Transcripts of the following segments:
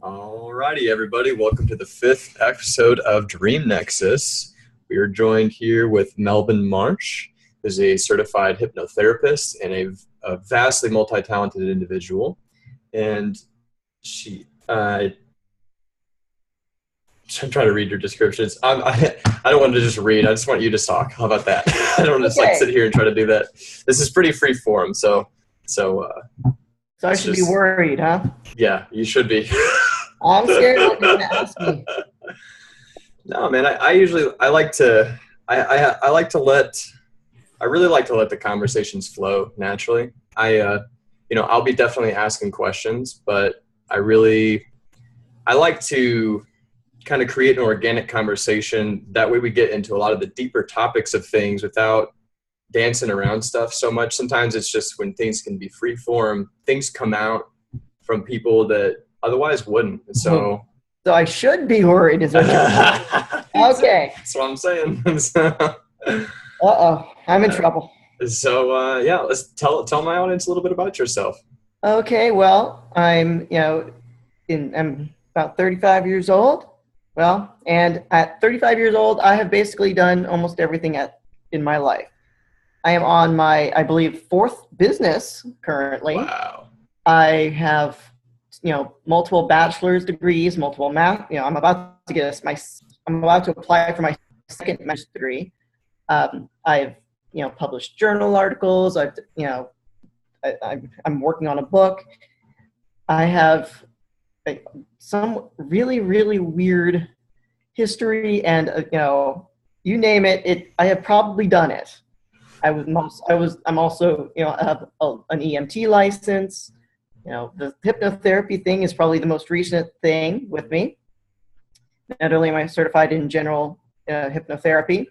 Alrighty, everybody. Welcome to the 5th episode of Dream Nexus. We are joined here with Melvin Marsh, who's a certified hypnotherapist and a vastly multi-talented individual. And I'm trying to read your descriptions. I don't want to just read. I just want you to talk. How about that? I don't want to just sit here and try to do that. This is pretty free form, so I should be worried, huh? Yeah, you should be. I'm scared what you're going to ask me. No, man, I really like to let the conversations flow naturally. I'll be definitely asking questions, but I like to kind of create an organic conversation. That way we get into a lot of the deeper topics of things without dancing around stuff so much. Sometimes it's just when things can be free form, things come out from people that otherwise wouldn't. So I should be worried, is what you're okay. That's what I'm saying. I'm in trouble. So let's tell my audience a little bit about yourself. Okay, well, I'm about 35 years old. Well, and at 35 years old, I have basically done almost everything in my life. I am on my, I believe, 4th business currently. Wow. I have, multiple bachelor's degrees, multiple math. I'm about to apply for my 2nd master's degree. I've, published journal articles. I'm working on a book. I have some really, really weird history, and you name it, I have probably done it. I'm also, I have an EMT license. The hypnotherapy thing is probably the most recent thing with me. Not only am I certified in general hypnotherapy,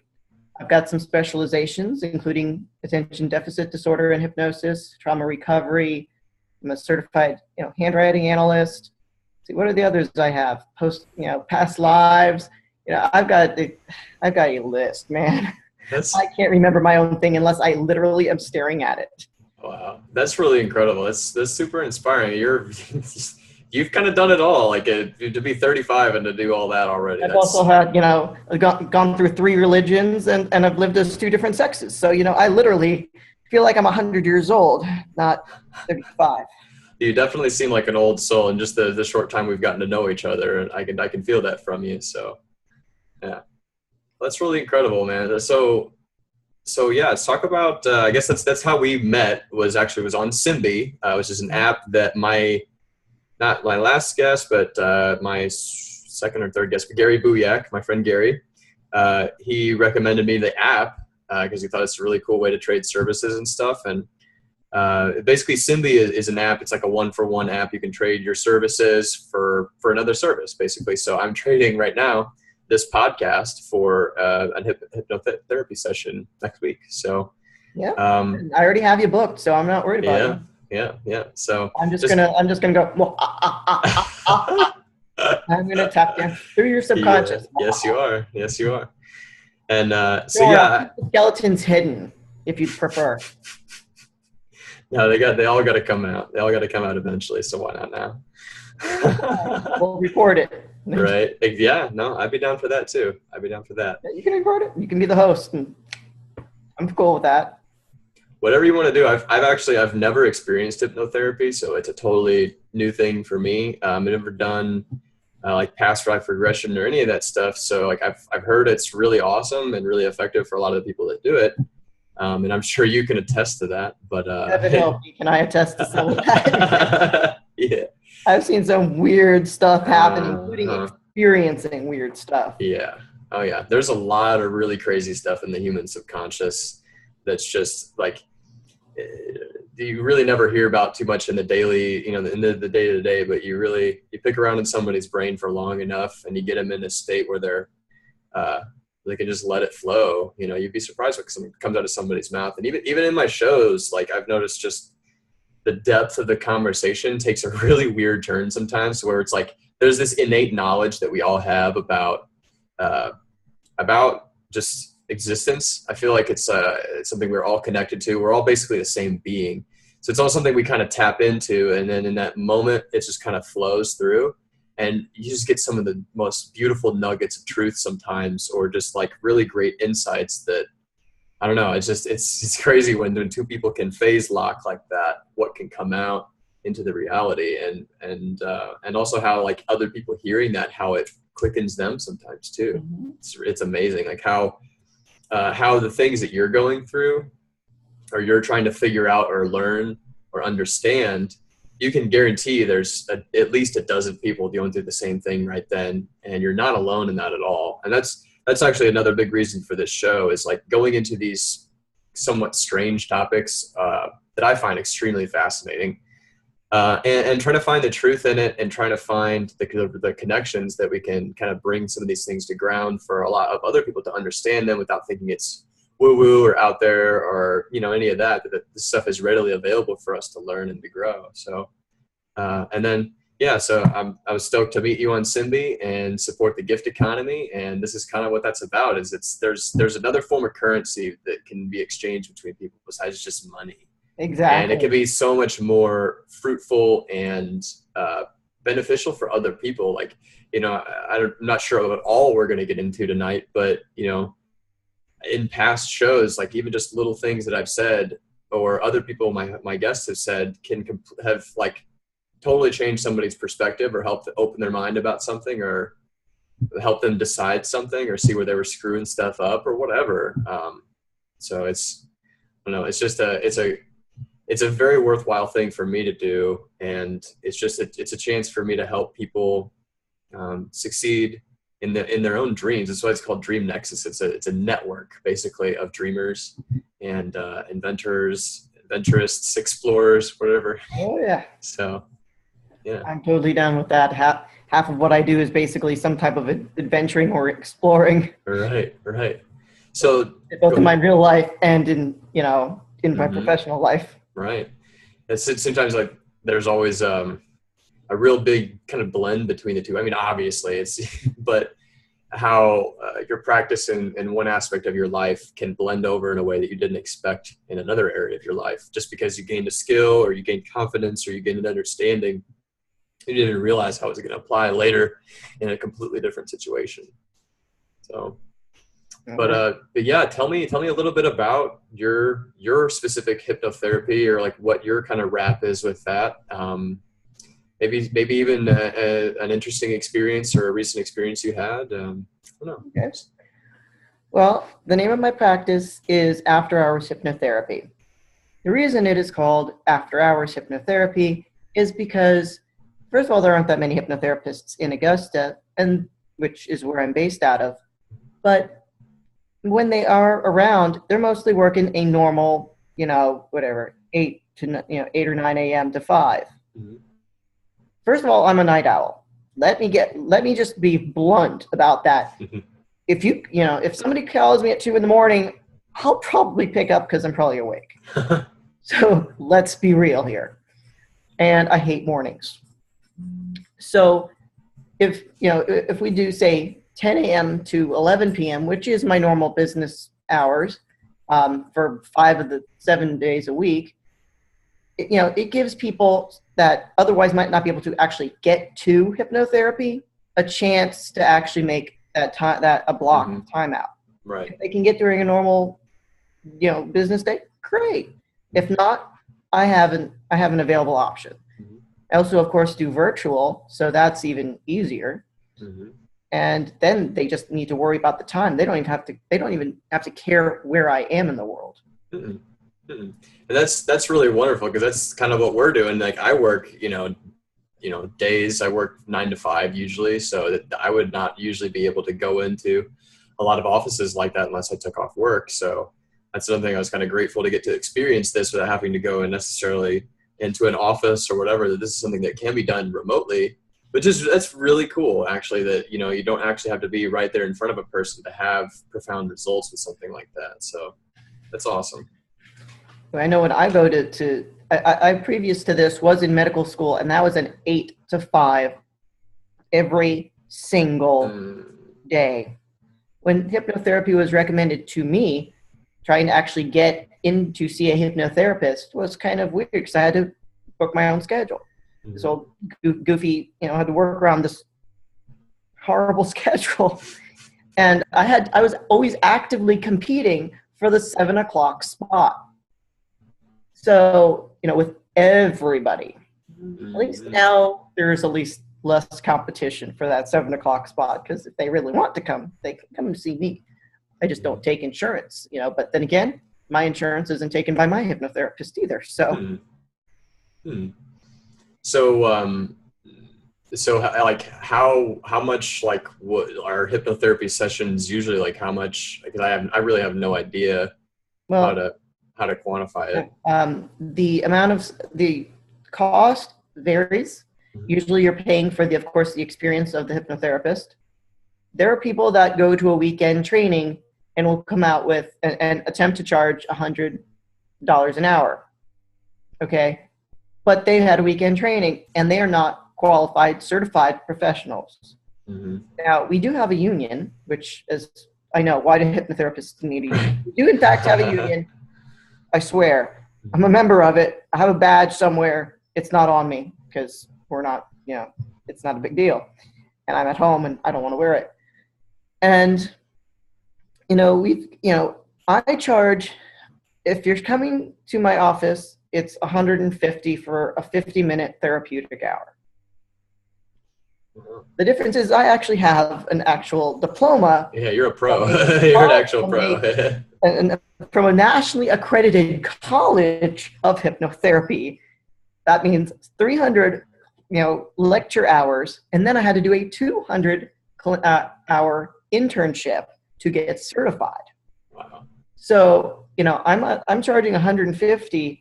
I've got some specializations, including attention deficit disorder and hypnosis, trauma recovery. I'm a certified, handwriting analyst. See, what are the others I have? Past lives. I've got a list, man. I can't remember my own thing unless I literally am staring at it. Wow, that's really incredible. That's super inspiring. You've kind of done it all, to be 35 and to do all that already. I've also had, gone through 3 religions and I've lived as 2 different sexes. So, I literally feel like I'm 100 years old, not 35. You definitely seem like an old soul in just the short time we've gotten to know each other, and I can feel that from you. So, yeah. That's really incredible, man. So yeah, let's talk about, I guess that's how we met, was on Simbi, which is an app that not my last guest, but my 2nd or 3rd guest, Gary Booyak, my friend Gary, he recommended me the app because he thought it's a really cool way to trade services and stuff. And basically Simbi is an app. It's like a 1-for-1 app. You can trade your services for another service, basically. So I'm trading right now this podcast for a hypnotherapy session next week. So yeah, I already have you booked, so I'm not worried about it. Yeah. So I'm just gonna go. Well, I'm gonna tap you through your subconscious. Yeah, yes, you are. And skeletons hidden, if you prefer. No, they all got to come out. They all got to come out eventually. So why not now? We'll record it. Right. Yeah. No, I'd be down for that too. You can record it. You can be the host, and I'm cool with that. Whatever you want to do. I've never experienced hypnotherapy, so it's a totally new thing for me. I've never done past life regression or any of that stuff. So I've heard it's really awesome and really effective for a lot of the people that do it. And I'm sure you can attest to that. But heaven help me, can I attest to some of that? Yeah. I've seen some weird stuff happen, including experiencing weird stuff. Yeah. Oh, yeah. There's a lot of really crazy stuff in the human subconscious that's just you really never hear about too much in the daily, in the day-to-day, but you pick around in somebody's brain for long enough and you get them in a state where they can just let it flow. You'd be surprised what comes out of somebody's mouth. And even in my shows, I've noticed just the depth of the conversation takes a really weird turn sometimes, where it's there's this innate knowledge that we all have about just existence. I feel like it's something we're all connected to. We're all basically the same being. So it's all something we kind of tap into. And then in that moment, it just kind of flows through. and you just get some of the most beautiful nuggets of truth sometimes, or just like really great insights that, I don't know, it's crazy when two people can phase lock like that, what can come out into the reality, and also how like other people hearing that, how it quickens them sometimes too. It's amazing, like how the things that you're going through, or you're trying to figure out or learn or understand, you can guarantee there's at least a dozen people going through the same thing right then, and you're not alone in that at all. And that's actually another big reason for this show, is like going into these somewhat strange topics that I find extremely fascinating, and trying to find the truth in it, and trying to find the connections that we can kind of bring some of these things to ground for a lot of other people to understand them without thinking it's woo-woo or out there, or, you know, any of that this stuff is readily available for us to learn and to grow. So, and then, yeah, so I was stoked to meet you on Simbi and support the gift economy. And this is kind of what that's about, is there's another form of currency that can be exchanged between people besides just money. Exactly. And it can be so much more fruitful and beneficial for other people. Like, you know, I'm not sure what all we're going to get into tonight, but, you know, in past shows, like even just little things that I've said, or other people my guests have said, can have like totally changed somebody's perspective, or help to open their mind about something, or help them decide something, or see where they were screwing stuff up or whatever. So it's, I don't know, it's just it's a very worthwhile thing for me to do. And it's just, it's a chance for me to help people succeed in their own dreams. That's why it's called Dream Nexus. It's a network basically of dreamers and inventors, adventurists, explorers, whatever. Oh yeah. So yeah, I'm totally down with that. Half of what I do is basically some type of adventuring or exploring. Right. So both in my real life and in my professional life. Right. It's sometimes like there's always a real big kind of blend between the two. I mean, obviously it's, but how your practice in one aspect of your life can blend over in a way that you didn't expect in another area of your life, just because you gained a skill, or you gained confidence, or you gained an understanding. You didn't even realize how it was going to apply later in a completely different situation. So, but yeah, tell me a little bit about your specific hypnotherapy, or like what your kind of wrap is with that. Maybe even an interesting experience or a recent experience you had. I don't know. Okay. Well, the name of my practice is After Hours Hypnotherapy. The reason it is called After Hours Hypnotherapy is because, first of all, there aren't that many hypnotherapists in Augusta, and which is where I'm based out of. But when they are around, they're mostly working a normal, 8 or 9 a.m. to 5. Mm-hmm. First of all, I'm a night owl. Let me just be blunt about that. Mm-hmm. If somebody calls me at 2 a.m, I'll probably pick up because I'm probably awake. So let's be real here. And I hate mornings. So if we do say 10 a.m. to 11 p.m., which is my normal business hours for 5 of the 7 days a week, it gives people that otherwise might not be able to actually get to hypnotherapy a chance to actually make a block of time out. Right. If they can get during a normal, business day, great. If not, I have an available option. Mm-hmm. I also, of course, do virtual, so that's even easier. Mm-hmm. And then they just need to worry about the time. They don't even have to care where I am in the world. Mm-hmm. And that's really wonderful, because that's kind of what we're doing. Like I work, days, I work 9 to 5 usually. So that I would not usually be able to go into a lot of offices like that unless I took off work. So that's something I was kind of grateful to get to experience this without having to go necessarily into an office or whatever, that this is something that can be done remotely, that's really cool actually, that, you don't actually have to be right there in front of a person to have profound results with something like that. So that's awesome. I know when I go I previous to this was in medical school, and that was an 8 to 5 every single day. When hypnotherapy was recommended to me, trying to actually get in to see a hypnotherapist was kind of weird, because I had to book my own schedule. Mm-hmm. So goofy, I had to work around this horrible schedule. And I was always actively competing for the 7 o'clock spot. So, with everybody, at least now there's at least less competition for that 7 o'clock spot, because if they really want to come, they can come and see me. I just don't take insurance, but then again, my insurance isn't taken by my hypnotherapist either. So, So like how much, like, what are hypnotherapy sessions usually, like how much, because I really have no idea how to quantify it. The cost varies. Usually you're paying for of course the experience of the hypnotherapist. There are people that go to a weekend training and will come out with and attempt to charge $100 an hour. Okay. But they've had a weekend training and they are not qualified, certified professionals. Now, we do have a union, which is, I know, why do hypnotherapists need a union? We do, in fact, have a union. I swear. I'm a member of it. I have a badge somewhere. It's not on me because we're not, it's not a big deal. And I'm at home and I don't want to wear it. And, I charge, if you're coming to my office, it's $150 for a 50-minute therapeutic hour. The difference is I actually have an actual diploma. Yeah, you're a pro. You're an actual pro. and from a nationally accredited college of hypnotherapy. That means 300, lecture hours. And then I had to do a 200 hour internship to get certified. Wow. So, I'm charging $150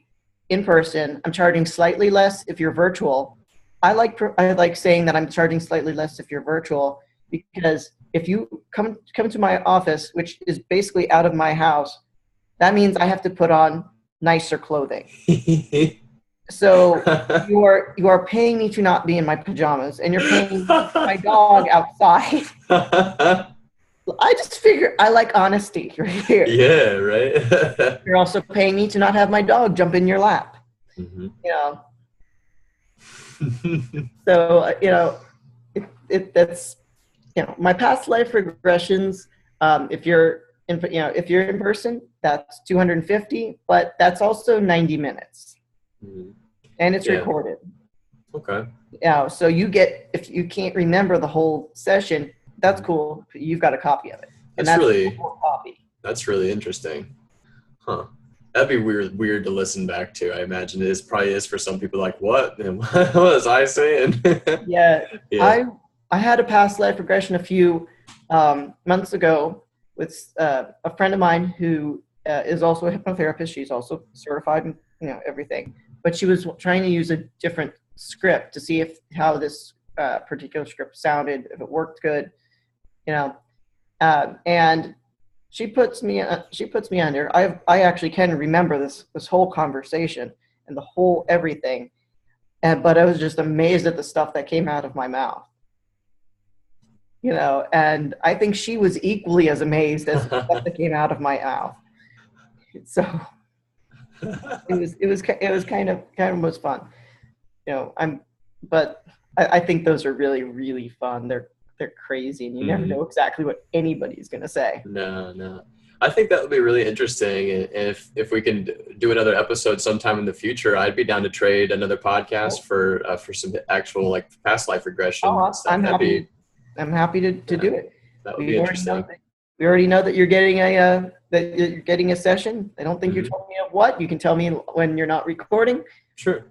in person. I'm charging slightly less if you're virtual. I like saying that I'm charging slightly less if you're virtual, because if you come to my office, which is basically out of my house, that means I have to put on nicer clothing. So you are paying me to not be in my pajamas, and you're paying my dog outside. I just figure I like honesty right here. Yeah, right. You're also paying me to not have my dog jump in your lap. So, that's, my past life regressions. If you're in person, that's 250, but that's also 90 minutes and it's recorded. Okay. Yeah. So if you can't remember the whole session, that's cool. You've got a copy of it. And that's really, that's really interesting. Huh. That'd be weird to listen back to. I imagine it probably is for some people. Like, what? What was I saying? Yeah. I had a past life regression a few months ago with a friend of mine who is also a hypnotherapist. She's also certified and everything. But she was trying to use a different script to see how this particular script sounded, if it worked good, and she puts me under. I actually can remember this whole conversation and the whole everything, but I was just amazed at the stuff that came out of my mouth. And I think she was equally as amazed as the stuff that came out of my mouth. So it was kind of was fun. But I think those are really, really fun. They're crazy, and you never know exactly what anybody's going to say. No. I think that would be really interesting. If we can do another episode sometime in the future, I'd be down to trade another podcast for some actual, like, past life regression. I'm happy to do it. That would be interesting. We already know that you're getting a session. I don't think you told me of what. You can tell me when you're not recording. Sure.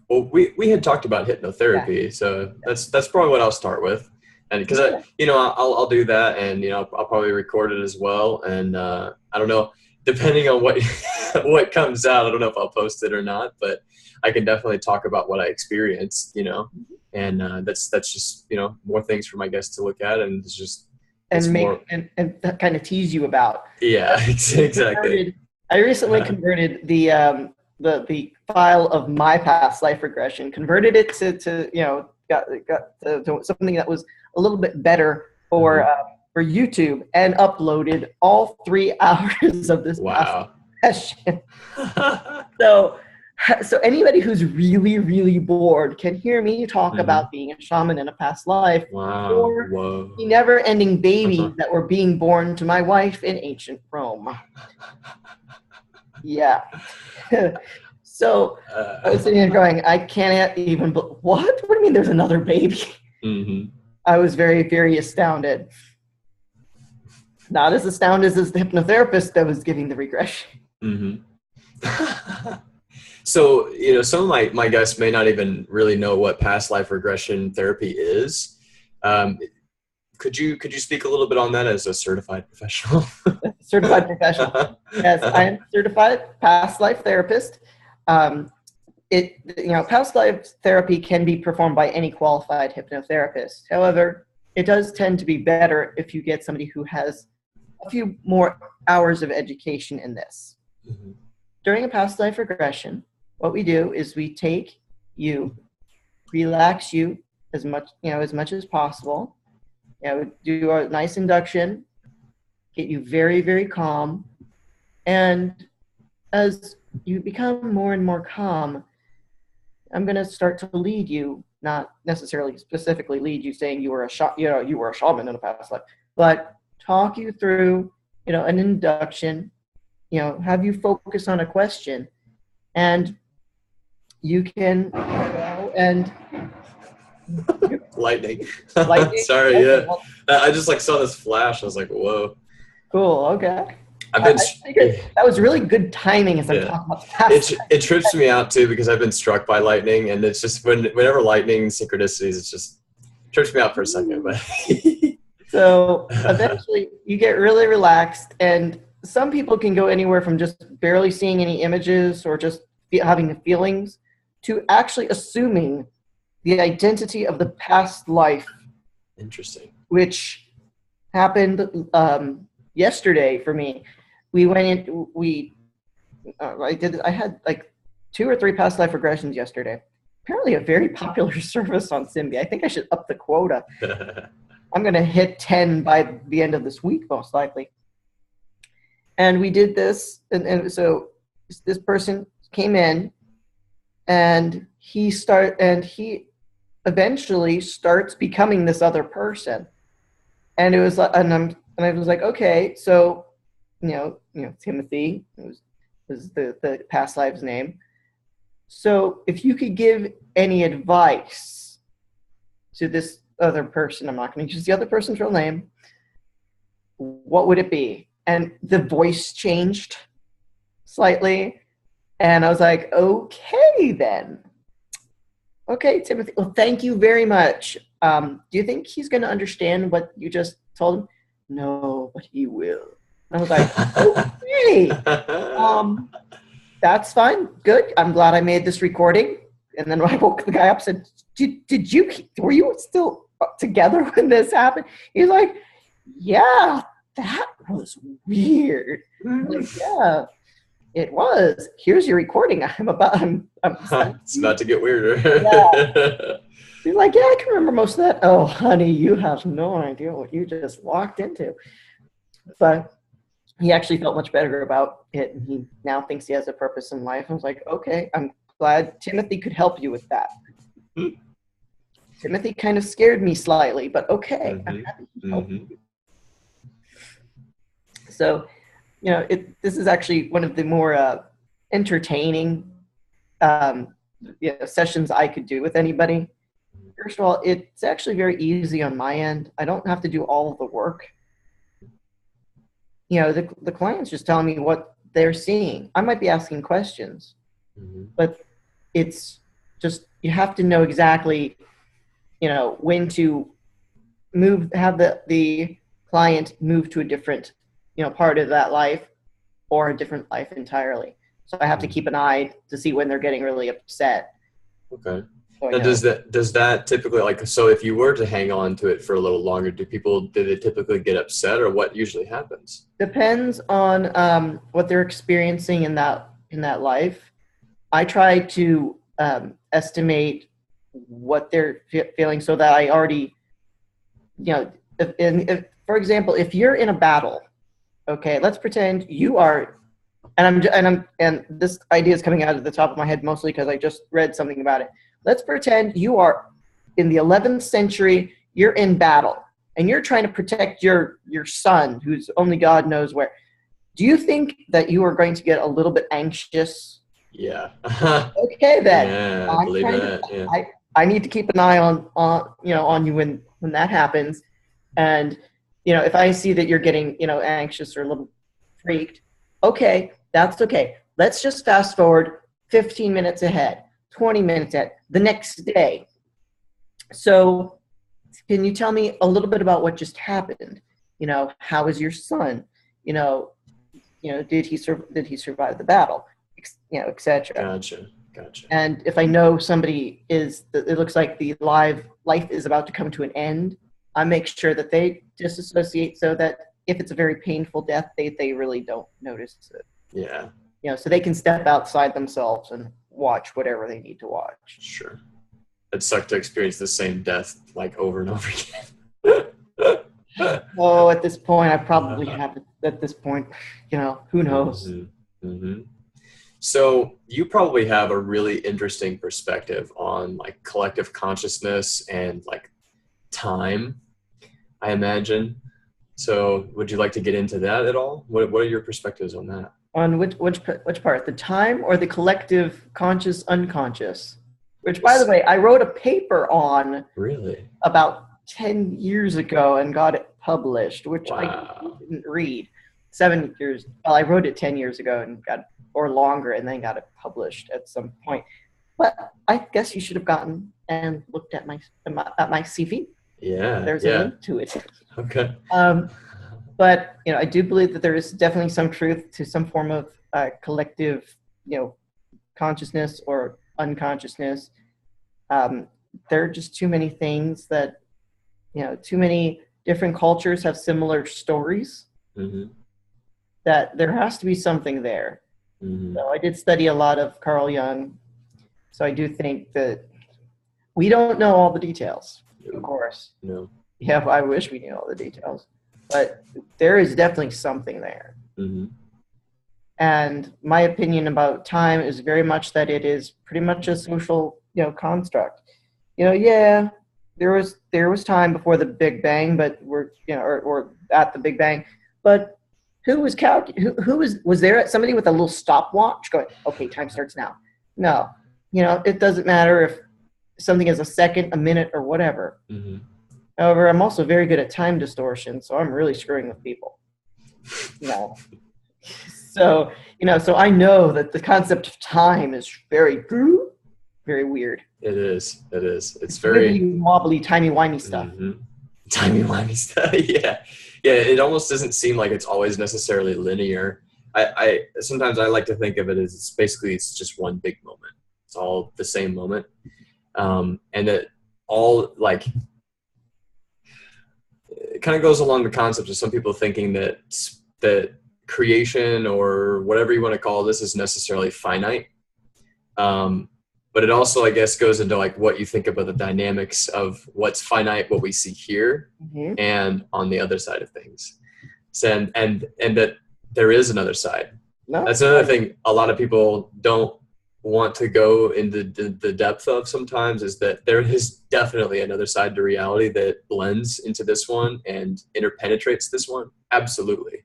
Well, we had talked about hypnotherapy, so that's probably what I'll start with. And because I'll do that, and I'll probably record it as well. And I don't know, depending on what comes out, I don't know if I'll post it or not, but I can definitely talk about what I experienced, and that's just more things for my guests to look at, and it's just and kind of tease you about. Yeah, exactly. I recently converted the file of my past life regression, converted it to got to something that was a little bit better for YouTube, and uploaded all 3 hours of this session. So So anybody who's really, really bored can hear me talk about being a shaman in a past life, or the never-ending babies that were being born to my wife in ancient Rome. Yeah. So I was sitting there going, I can't even, what? What do you mean there's another baby? I was very, very astounded. Not as astounded as the hypnotherapist that was giving the regression. So, you know, some of my guests may not even really know what past life regression therapy is. Could you speak a little bit on that as a certified professional? Certified professional. Yes, I am certified past life therapist. Past life therapy can be performed by any qualified hypnotherapist. However, it does tend to be better if you get somebody who has a few more hours of education in this. During a past life regression, what we do is we take you, relax you as much as possible. Do a nice induction, get you very, very calm, and as you become more and more calm, I'm going to start to lead you, not necessarily specifically lead you saying you were a shaman in a past life, but talk you through, an induction, have you focus on a question, and you can go and lightning. Lightning. Sorry, yeah. I just saw this flash. I was like, whoa. Cool. Okay. I figured that was really good timing as I'm talking about the past. It trips me out too because I've been struck by lightning, and it's just whenever lightning synchronicities, it's just trips me out for a second. But so eventually, you get really relaxed, and some people can go anywhere from just barely seeing any images or just having the feelings to actually assuming the identity of the past life. Interesting. Which happened yesterday for me. We went in. I had 2 or 3 past life regressions yesterday. Apparently, a very popular service on Simbi. I think I should up the quota. I'm going to hit 10 by the end of this week, most likely. And we did this, and so this person came in, and he eventually starts becoming this other person. And it was, and I was like, okay, so, Timothy was the past lives name. So if you could give any advice to this other person, I'm not going to use the other person's real name, what would it be? And the voice changed slightly. And I was like, okay, then. Okay, Timothy, well, thank you very much. Do you think he's going to understand what you just told him? No, but he will. And I was like, okay, that's fine. Good. I'm glad I made this recording. And then I woke the guy up and said, were you still together when this happened? He's like, yeah, that was weird. I'm like, yeah, it was. Here's your recording. It's about to get weirder. Yeah. He's like, yeah, I can remember most of that. Oh, honey, you have no idea what you just walked into. But he actually felt much better about it, and he now thinks he has a purpose in life. I was like, okay, I'm glad Timothy could help you with that. Timothy kind of scared me slightly, but okay. I'm happy to help you. So, this is actually one of the more entertaining sessions I could do with anybody. First of all, it's actually very easy on my end. I don't have to do all of the work. The client's just telling me what they're seeing. I might be asking questions, but it's just, you have to know exactly, when to have the client move to a different, part of that life or a different life entirely. So I have to keep an eye to see when they're getting really upset. Okay. Now, does that typically, so if you were to hang on to it for a little longer, do they typically get upset, or what usually happens? Depends on what they're experiencing in that life. I try to estimate what they're feeling so that I already, if, for example, if you're in a battle, okay, let's pretend you are and this idea is coming out of the top of my head mostly because I just read something about it. Let's pretend you are in the 11th century, you're in battle, and you're trying to protect your son, who's only God knows where. Do you think that you are going to get a little bit anxious? Yeah. Okay, then. Yeah, I believe that. Yeah. I need to keep an eye on you when that happens. And, if I see that you're getting, anxious or a little freaked, okay, that's okay. Let's just fast forward 15 minutes ahead, 20 minutes ahead, the next day. So can you tell me a little bit about what just happened? How is your son? Did he survive the battle? Etc. Gotcha. And if I know somebody it looks like the life is about to come to an end, I make sure that they disassociate so that if it's a very painful death, they really don't notice it. Yeah. So they can step outside themselves and watch whatever they need to watch. Sure. It'd suck to experience the same death like over and over again. Oh, at this point, I probably have it. At this point, who knows? Mm-hmm. Mm-hmm. So you probably have a really interesting perspective on like collective consciousness and like time, I imagine. So would you like to get into that at all? What are your perspectives on that? On which part? The time or the collective conscious, unconscious? Which, by the way, I wrote a paper on really about 10 years ago and got it published, which I didn't read. 7 years. Well, I wrote it 10 years ago and or longer, and then got it published at some point. But I guess you should have gotten and looked at my CV. Yeah. There's a link to it. Okay. But I do believe that there is definitely some truth to some form of collective, consciousness or unconsciousness. There are just too many things that, too many different cultures have similar stories. Mm-hmm. That there has to be something there. Mm-hmm. So I did study a lot of Carl Jung. So I do think that we don't know all the details, of course. No. Yeah, I wish we knew all the details. But there is definitely something there. Mm-hmm. And my opinion about time is very much that it is pretty much a social, construct. There was time before the Big Bang, but or at the Big Bang. But who was was there somebody with a little stopwatch going, okay, time starts now? No. It doesn't matter if something is a second, a minute, or whatever. Mm-hmm. However, I'm also very good at time distortion, so I'm really screwing with people. So I know that the concept of time is very, very weird. It is. It's very wobbly, timey-wimey stuff. Mm-hmm. Timey-wimey stuff. Yeah. It almost doesn't seem like it's always necessarily linear. I sometimes I like to think of it as it's just one big moment. It's all the same moment, and that all like it kind of goes along the concept of some people thinking that creation or whatever you want to call this is necessarily finite. But it also, I guess, goes into like what you think about the dynamics of what's finite, what we see here, Mm-hmm. and on the other side of things. So, and that there is another side. No? That's another thing a lot of people don't want to go into the depth of sometimes, is that there is definitely another side to reality that blends into this one and interpenetrates this one. Absolutely.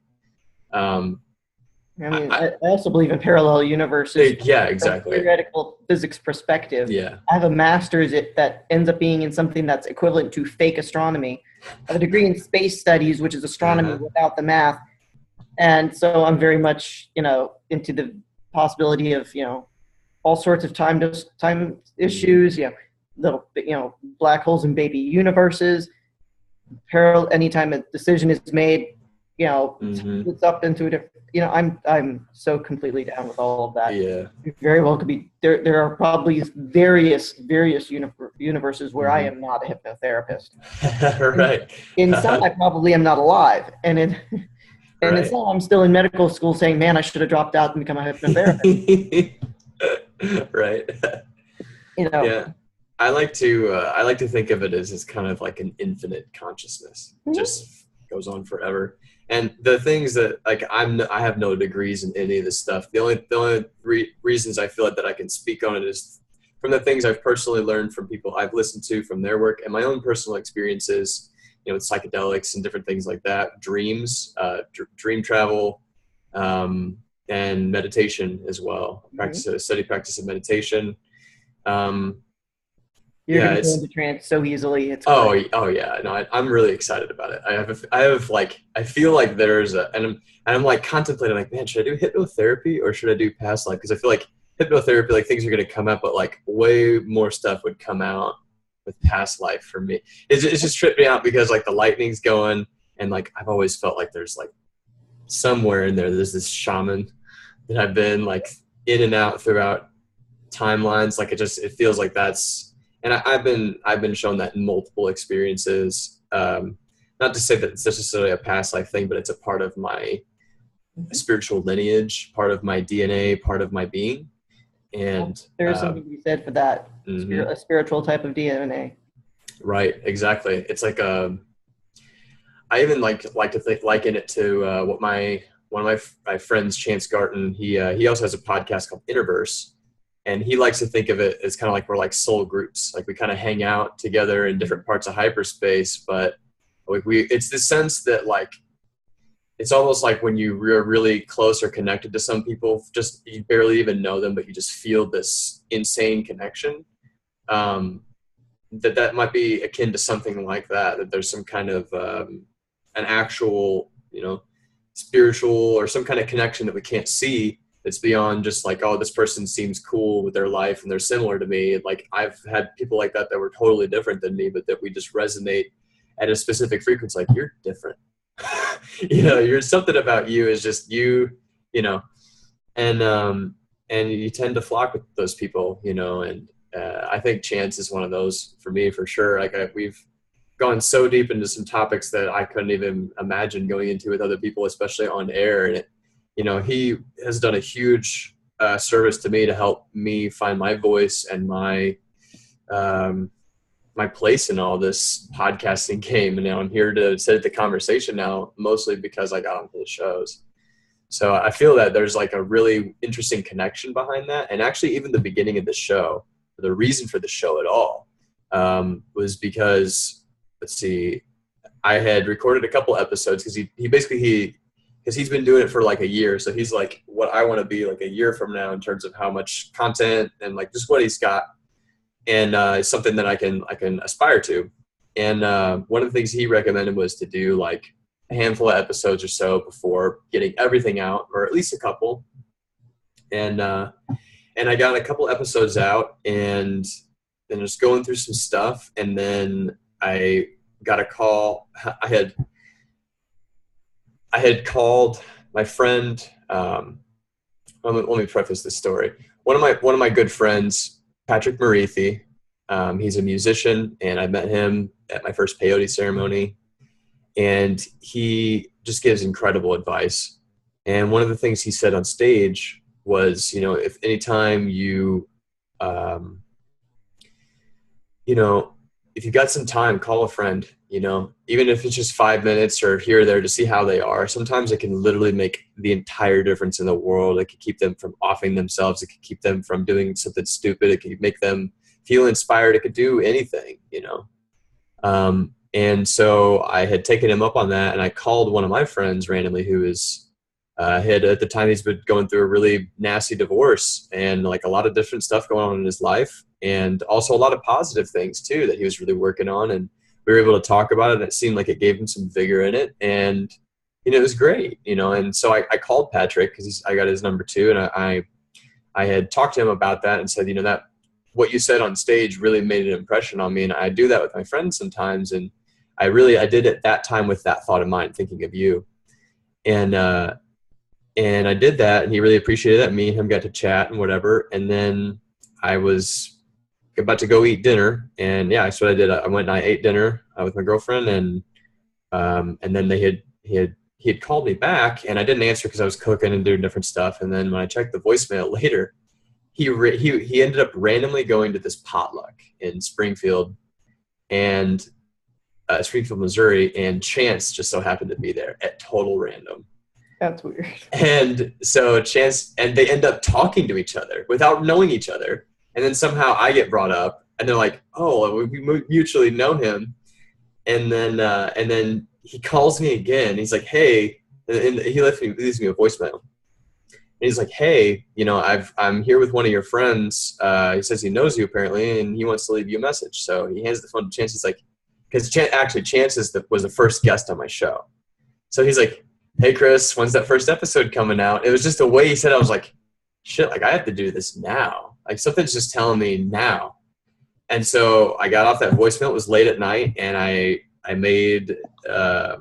I also believe in parallel universes. Yeah, exactly. From a theoretical physics perspective. Yeah. I have a master's that ends up being in something that's equivalent to fake astronomy. I have a degree in space studies, which is astronomy without the math. And so I'm very much, into the possibility of, all sorts of time issues, little, black holes and baby universes. Anytime a decision is made, Mm-hmm. it's up into a different, I'm so completely down with all of that. Yeah. It very well could be, there are probably various universes where I am not a hypnotherapist. Right. In some, I probably am not alive. And in some, I'm still in medical school saying, man, I should have dropped out and become a hypnotherapist. Right. Yeah. I like to think of it as kind of like an infinite consciousness, just goes on forever. And the things that like I have no degrees in any of this stuff. The only reasons I feel like that I can speak on it is from the things I've personally learned from people I've listened to from their work and my own personal experiences, with psychedelics and different things like that, dreams, dream travel, and meditation as well. Study practice of meditation. You're going to go into trance so easily. It's great. Oh yeah. No, I'm really excited about it. I feel like there's and I'm like contemplating like, man, should I do hypnotherapy or should I do past life? Because I feel like hypnotherapy, like things are going to come out, but like way more stuff would come out with past life for me. It's just tripped me out because like the lightning's going and like, I've always felt like there's like somewhere in there's this shaman that I've been like in and out throughout timelines. Like it feels like that's, and I've been shown that in multiple experiences. Not to say that it's necessarily a past life thing, but it's a part of my spiritual lineage, part of my DNA, part of my being. And there's something to be said for that, a spiritual type of DNA. Right, exactly. It's like I even like to liken it to what one of my friends, Chance Garton, he also has a podcast called Interverse, and he likes to think of it as kind of like we're like soul groups, like we kind of hang out together in different parts of hyperspace, but like it's the sense that like it's almost like when you're really close or connected to some people, just you barely even know them, but you just feel this insane connection. That might be akin to something like that there's some kind of an actual, spiritual or some kind of connection that we can't see that's beyond just like, oh, this person seems cool with their life and they're similar to me. Like I've had people like that were totally different than me, but that we just resonate at a specific frequency. Like you're different. You're something about you is just you, and you tend to flock with those people, and I think Chance is one of those for me, for sure. Like we've gone so deep into some topics that I couldn't even imagine going into with other people, especially on air. And he has done a huge service to me to help me find my voice and my place in all this podcasting game. And now I'm here to set the conversation now, mostly because I got onto the shows. So I feel that there's like a really interesting connection behind that. And actually even the beginning of the show, the reason for the show at all, was because, let's see, I had recorded a couple episodes because because he's been doing it for like a year. So he's like what I want to be like a year from now in terms of how much content and like just what he's got. And it's something that I can aspire to. And one of the things he recommended was to do like a handful of episodes or so before getting everything out, or at least a couple. And I got a couple episodes out and then just going through some stuff. And then I got a call. I had called my friend. Let me preface this story. One of my good friends, Patrick Marithi, he's a musician, and I met him at my first peyote ceremony, and he just gives incredible advice. And one of the things he said on stage was, if anytime if you got some time, call a friend, even if it's just 5 minutes or here or there to see how they are. Sometimes it can literally make the entire difference in the world. It could keep them from offing themselves. It could keep them from doing something stupid. It could make them feel inspired. It could do anything, And so I had taken him up on that, and I called one of my friends randomly who is had at the time he's been going through a really nasty divorce and like a lot of different stuff going on in his life, and also a lot of positive things too that he was really working on. And we were able to talk about it, and it seemed like it gave him some vigor in it. And, it was great, and so I called Patrick because I got his number too. And I had talked to him about that and said, that what you said on stage really made an impression on me. And I do that with my friends sometimes. And I did it that time with that thought in mind, thinking of you. And I did that, and he really appreciated that. Me and him got to chat and whatever. And then I was about to go eat dinner, and yeah, that's what I did. I went and I ate dinner with my girlfriend, and then he had called me back, and I didn't answer because I was cooking and doing different stuff. And then when I checked the voicemail later, he ended up randomly going to this potluck in Springfield, and Springfield, Missouri, and Chance just so happened to be there at total random. That's weird. And so Chance, and they end up talking to each other without knowing each other. And then somehow I get brought up, and they're like, "Oh, we mutually know him." And then he calls me again. He's like, "Hey," and he leaves me a voicemail. And he's like, "Hey, I'm here with one of your friends. He says he knows you apparently, and he wants to leave you a message." So he hands the phone to Chance. He's like, because Chance was the first guest on my show. So he's like, "Hey, Chris, when's that first episode coming out?" It was just the way he said it. I was like, shit, like I have to do this now. Like something's just telling me now. And so I got off that voicemail. It was late at night, and I made, I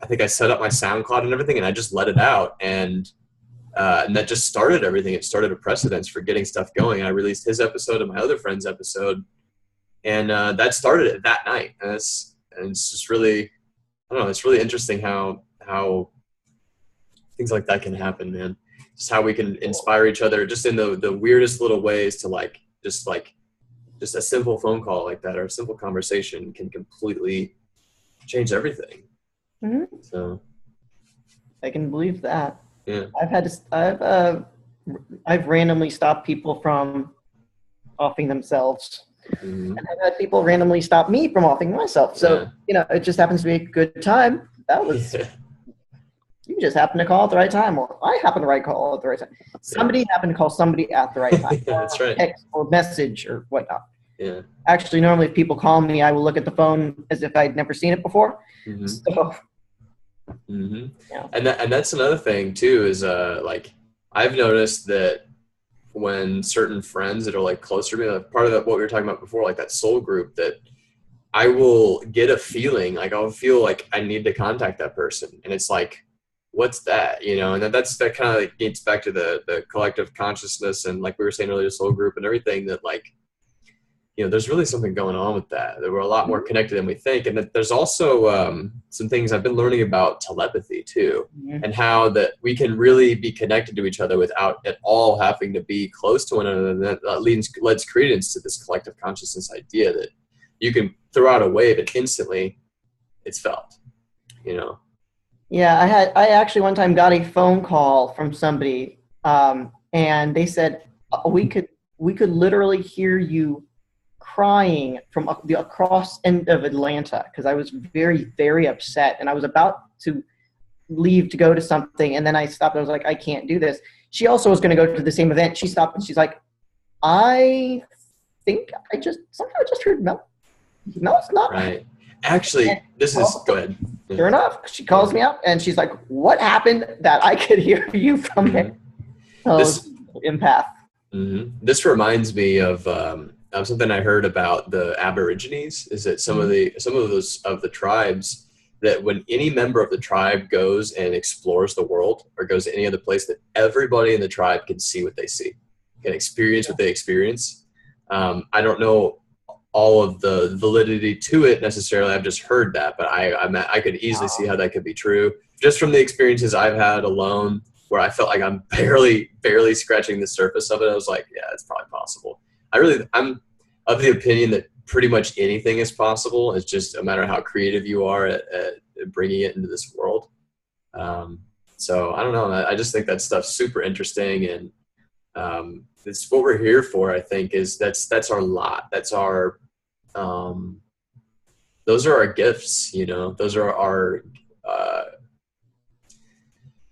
think I set up my SoundCloud and everything, and I just let it out. And that just started everything. It started a precedence for getting stuff going. And I released his episode and my other friend's episode. And that started it that night. And it's just really, I don't know, it's really interesting how things like that can happen, man. Just how we can inspire each other just in the weirdest little ways to just a simple phone call like that or a simple conversation can completely change everything. Mm-hmm. So I can believe that. Yeah. I've randomly stopped people from offing themselves. Mm-hmm. And I've had people randomly stop me from offing myself. So, it just happens to be a good time. That was, you just happened to call at the right time, or I happened to call at the right time. Somebody happened to call somebody at the right time. That's right. Text or message or whatnot. Yeah. Actually, normally if people call me, I will look at the phone as if I'd never seen it before. Mm-hmm. So, mm-hmm. Yeah. And that's another thing too, is I've noticed that when certain friends that are like closer to me, like part of that, what we were talking about before, like that soul group, that I will get a feeling, like I'll feel like I need to contact that person. And it's like, what's that? And that kind of like gets back to the collective consciousness. And like we were saying earlier, soul group and everything, that like, there's really something going on with that we're a lot more connected than we think. And that there's also some things I've been learning about telepathy too, and how that we can really be connected to each other without at all having to be close to one another. And that lends credence to this collective consciousness idea that you can throw out a wave and instantly it's felt, Yeah, I actually one time got a phone call from somebody, and they said we could literally hear you crying from the across end of Atlanta, because I was very, very upset, and I was about to leave to go to something, and then I stopped. I was like, I can't do this. She also was going to go to the same event. She stopped and she's like, I think I somehow just heard Mel. No, it's not right. Actually, go ahead. Sure enough, she calls me up and she's like, what happened that I could hear you from there? Empath. Mm-hmm. This reminds me of something I heard about the Aborigines, is that some of the tribes, that when any member of the tribe goes and explores the world or goes to any other place, that everybody in the tribe can see what they see, can experience what they experience. I don't know all of the validity to it necessarily. I've just heard that, but I could easily see how that could be true just from the experiences I've had alone, where I felt like I'm barely scratching the surface of it. I was like, yeah, it's probably possible. I'm of the opinion that pretty much anything is possible. It's just a matter of how creative you are at bringing it into this world. So I don't know. I just think that stuff's super interesting, and it's what we're here for. I think that's our lot. That's our those are our gifts. Those are our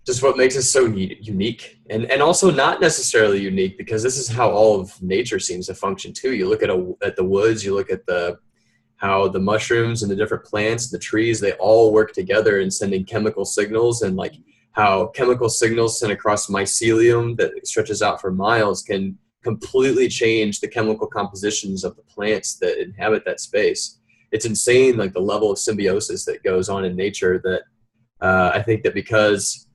just what makes us so unique, and also not necessarily unique, because this is how all of nature seems to function too. You look at the woods, you look at how the mushrooms and the different plants, the trees, they all work together in sending chemical signals, and like how chemical signals sent across mycelium that stretches out for miles can completely change the chemical compositions of the plants that inhabit that space. It's insane, like the level of symbiosis that goes on in nature, that I think that because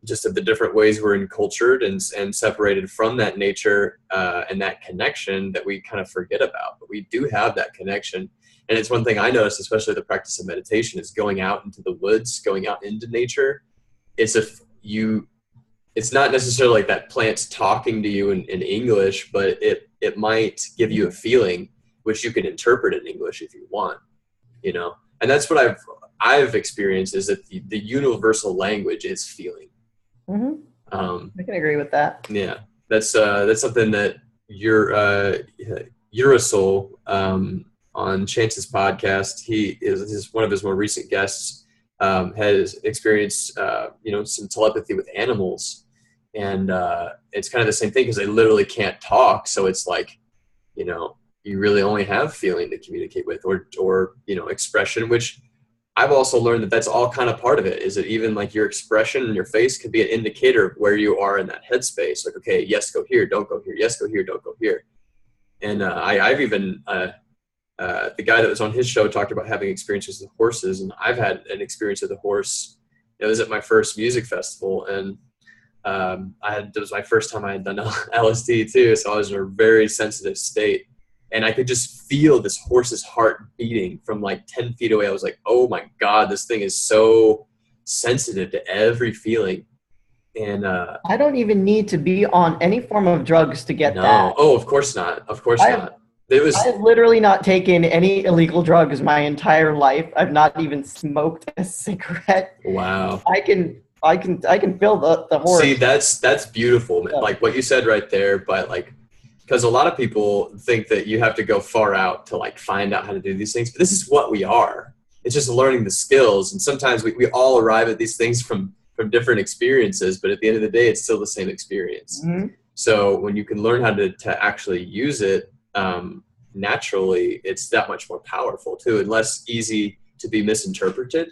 just of the different ways we're encultured and separated from that nature and that connection, that we kind of forget about. But we do have that connection. And it's one thing I noticed, especially the practice of meditation, is going out into the woods, going out into nature. It's not necessarily like that plant's talking to you in English, but it might give you a feeling which you can interpret in English if you want. you know, and that's what I've experienced, is that the universal language is feeling. Mm-hmm. I can agree with that. Yeah, that's something that Urasol, on Chance's podcast, he is one of his more recent guests, has experienced, some telepathy with animals. And it's kind of the same thing, because they literally can't talk. So it's like, you really only have feeling to communicate with, or expression, which I've also learned that that's all kind of part of it, is that even like your expression and your face could be an indicator of where you are in that headspace. Like, okay, yes, go here, don't go here. Yes, go here, don't go here. And I've even, the guy that was on his show talked about having experiences with horses, and I've had an experience with a horse. It was at my first music festival, and it was my first time I had done LSD too, so I was in a very sensitive state, and I could just feel this horse's heart beating from like 10 feet away. I was like, oh my God, this thing is so sensitive to every feeling. And I don't even need to be on any form of drugs to get that. Oh, of course not. Of course not. I've literally not taken any illegal drugs my entire life. I've not even smoked a cigarette. Wow. I can feel the horse. See, that's beautiful, man. Yeah. Like what you said right there, but like, because a lot of people think that you have to go far out to like find out how to do these things, but this is what we are. It's just learning the skills, and sometimes we all arrive at these things from different experiences, but at the end of the day, it's still the same experience. Mm-hmm. So when you can learn how to actually use it naturally, it's that much more powerful too, and less easy to be misinterpreted,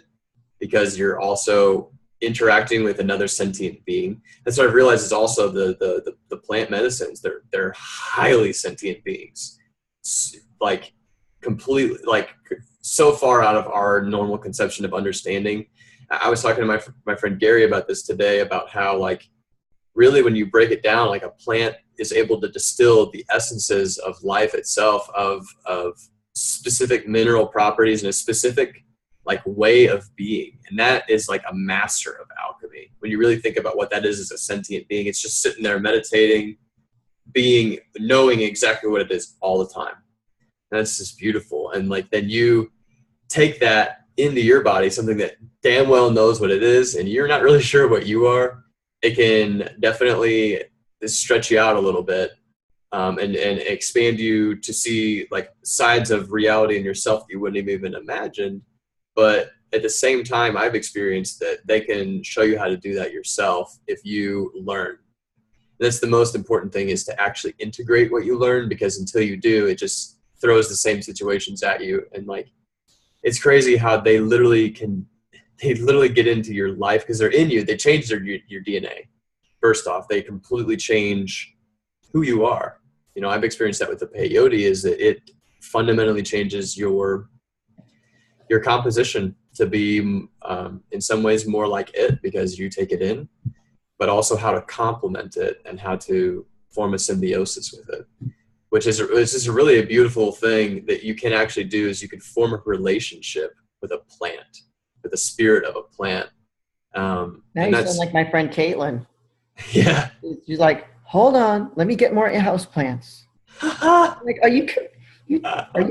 because you're also interacting with another sentient being. That's what I've realized is also the plant medicines. They're highly sentient beings, like completely, like so far out of our normal conception of understanding. I was talking to my friend Gary about this today, about how like really when you break it down, like a plant is able to distill the essences of life itself, of specific mineral properties and a specific like way of being. And that is like a master of alchemy. When you really think about what that is as a sentient being, it's just sitting there meditating, knowing exactly what it is all the time. And that's just beautiful. And like, then you take that into your body, something that damn well knows what it is, and you're not really sure what you are. It can definitely stretch you out a little bit, and expand you to see like sides of reality in yourself that you wouldn't have even imagined. But at the same time, I've experienced that they can show you how to do that yourself if you learn. And that's the most important thing, is to actually integrate what you learn, because until you do, it just throws the same situations at you. And like, it's crazy how they literally get into your life, because they're in you. They change your DNA. First off, they completely change who you are. I've experienced that with the peyote, is that it fundamentally changes your composition to be in some ways more like it, because you take it in, but also how to complement it and how to form a symbiosis with it, which is really a beautiful thing that you can actually do, is you can form a relationship with a plant, with the spirit of a plant. Now you sound like my friend Caitlin. Yeah. She's like, hold on, let me get more house plants. Like, are you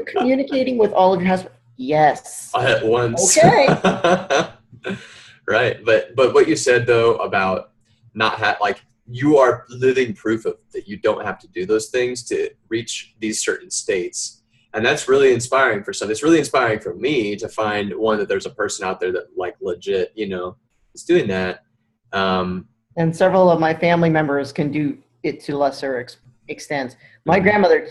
communicating with all of your house? Yes. At once. Okay. Right. But what you said though about not like, you are living proof of that you don't have to do those things to reach these certain states. And that's really inspiring for some. It's really inspiring for me to find that there's a person out there that like legit, is doing that. And several of my family members can do it to lesser extents. My grandmother,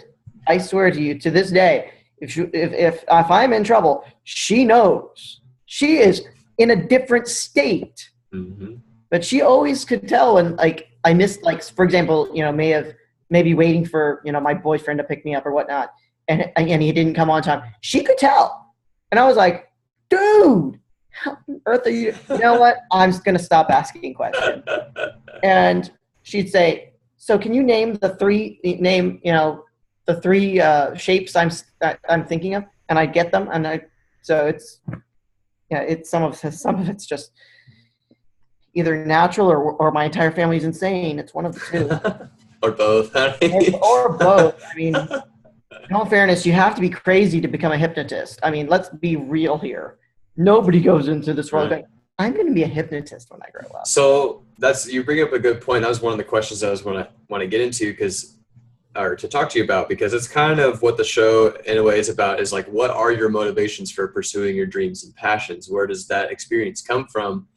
I swear to you, to this day, if I'm in trouble, she knows. She is in a different state. Mm-hmm. But she always could tell when, like, I missed, like, for example, maybe waiting for, my boyfriend to pick me up or whatnot, and he didn't come on time. She could tell. And I was like, dude, how on earth are you? You know what? I'm just going to stop asking questions. And she'd say, so can you name the three shapes I'm thinking of? And I get them. And it's some of it's just either natural or my entire family's insane. It's one of the two. Or both. or both. I mean, In all fairness, you have to be crazy to become a hypnotist. I mean, let's be real here. Nobody goes into this world going, I'm going to be a hypnotist when I grow up. So you bring up a good point. That was one of the questions I was want to get into or to talk to you about, because it's kind of what the show in a way is about, is like, what are your motivations for pursuing your dreams and passions? Where does that experience come from?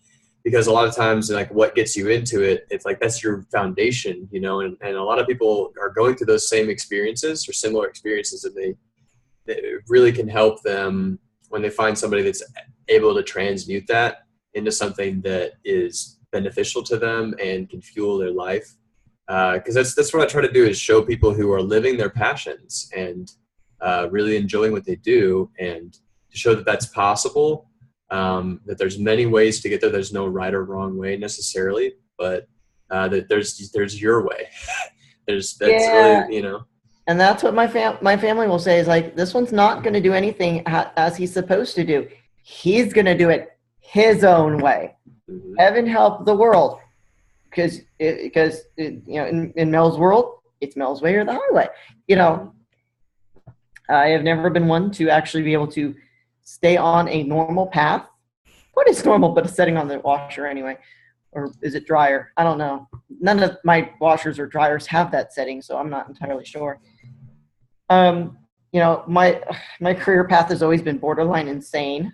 Because a lot of times, like, what gets you into it, it's like, that's your foundation, you know, and a lot of people are going through those same experiences or similar experiences, and it really can help them when they find somebody that's able to transmute that into something that is beneficial to them and can fuel their life. Because that's what I try to do, is show people who are living their passions and really enjoying what they do, and to show that that's possible, that there's many ways to get there. There's no right or wrong way necessarily, but that there's your way. Really, you know. And that's what my family will say, is like, this one's not going to do anything as he's supposed to do. He's going to do it his own way. Mm-hmm. Heaven help the world. Because you know, in Mel's world, it's Mel's way or the highway. You know, I have never been one to actually be able to stay on a normal path. What is normal but a setting on the washer anyway? Or is it dryer? I don't know. None of my washers or dryers have that setting, so I'm not entirely sure. You know, my career path has always been borderline insane.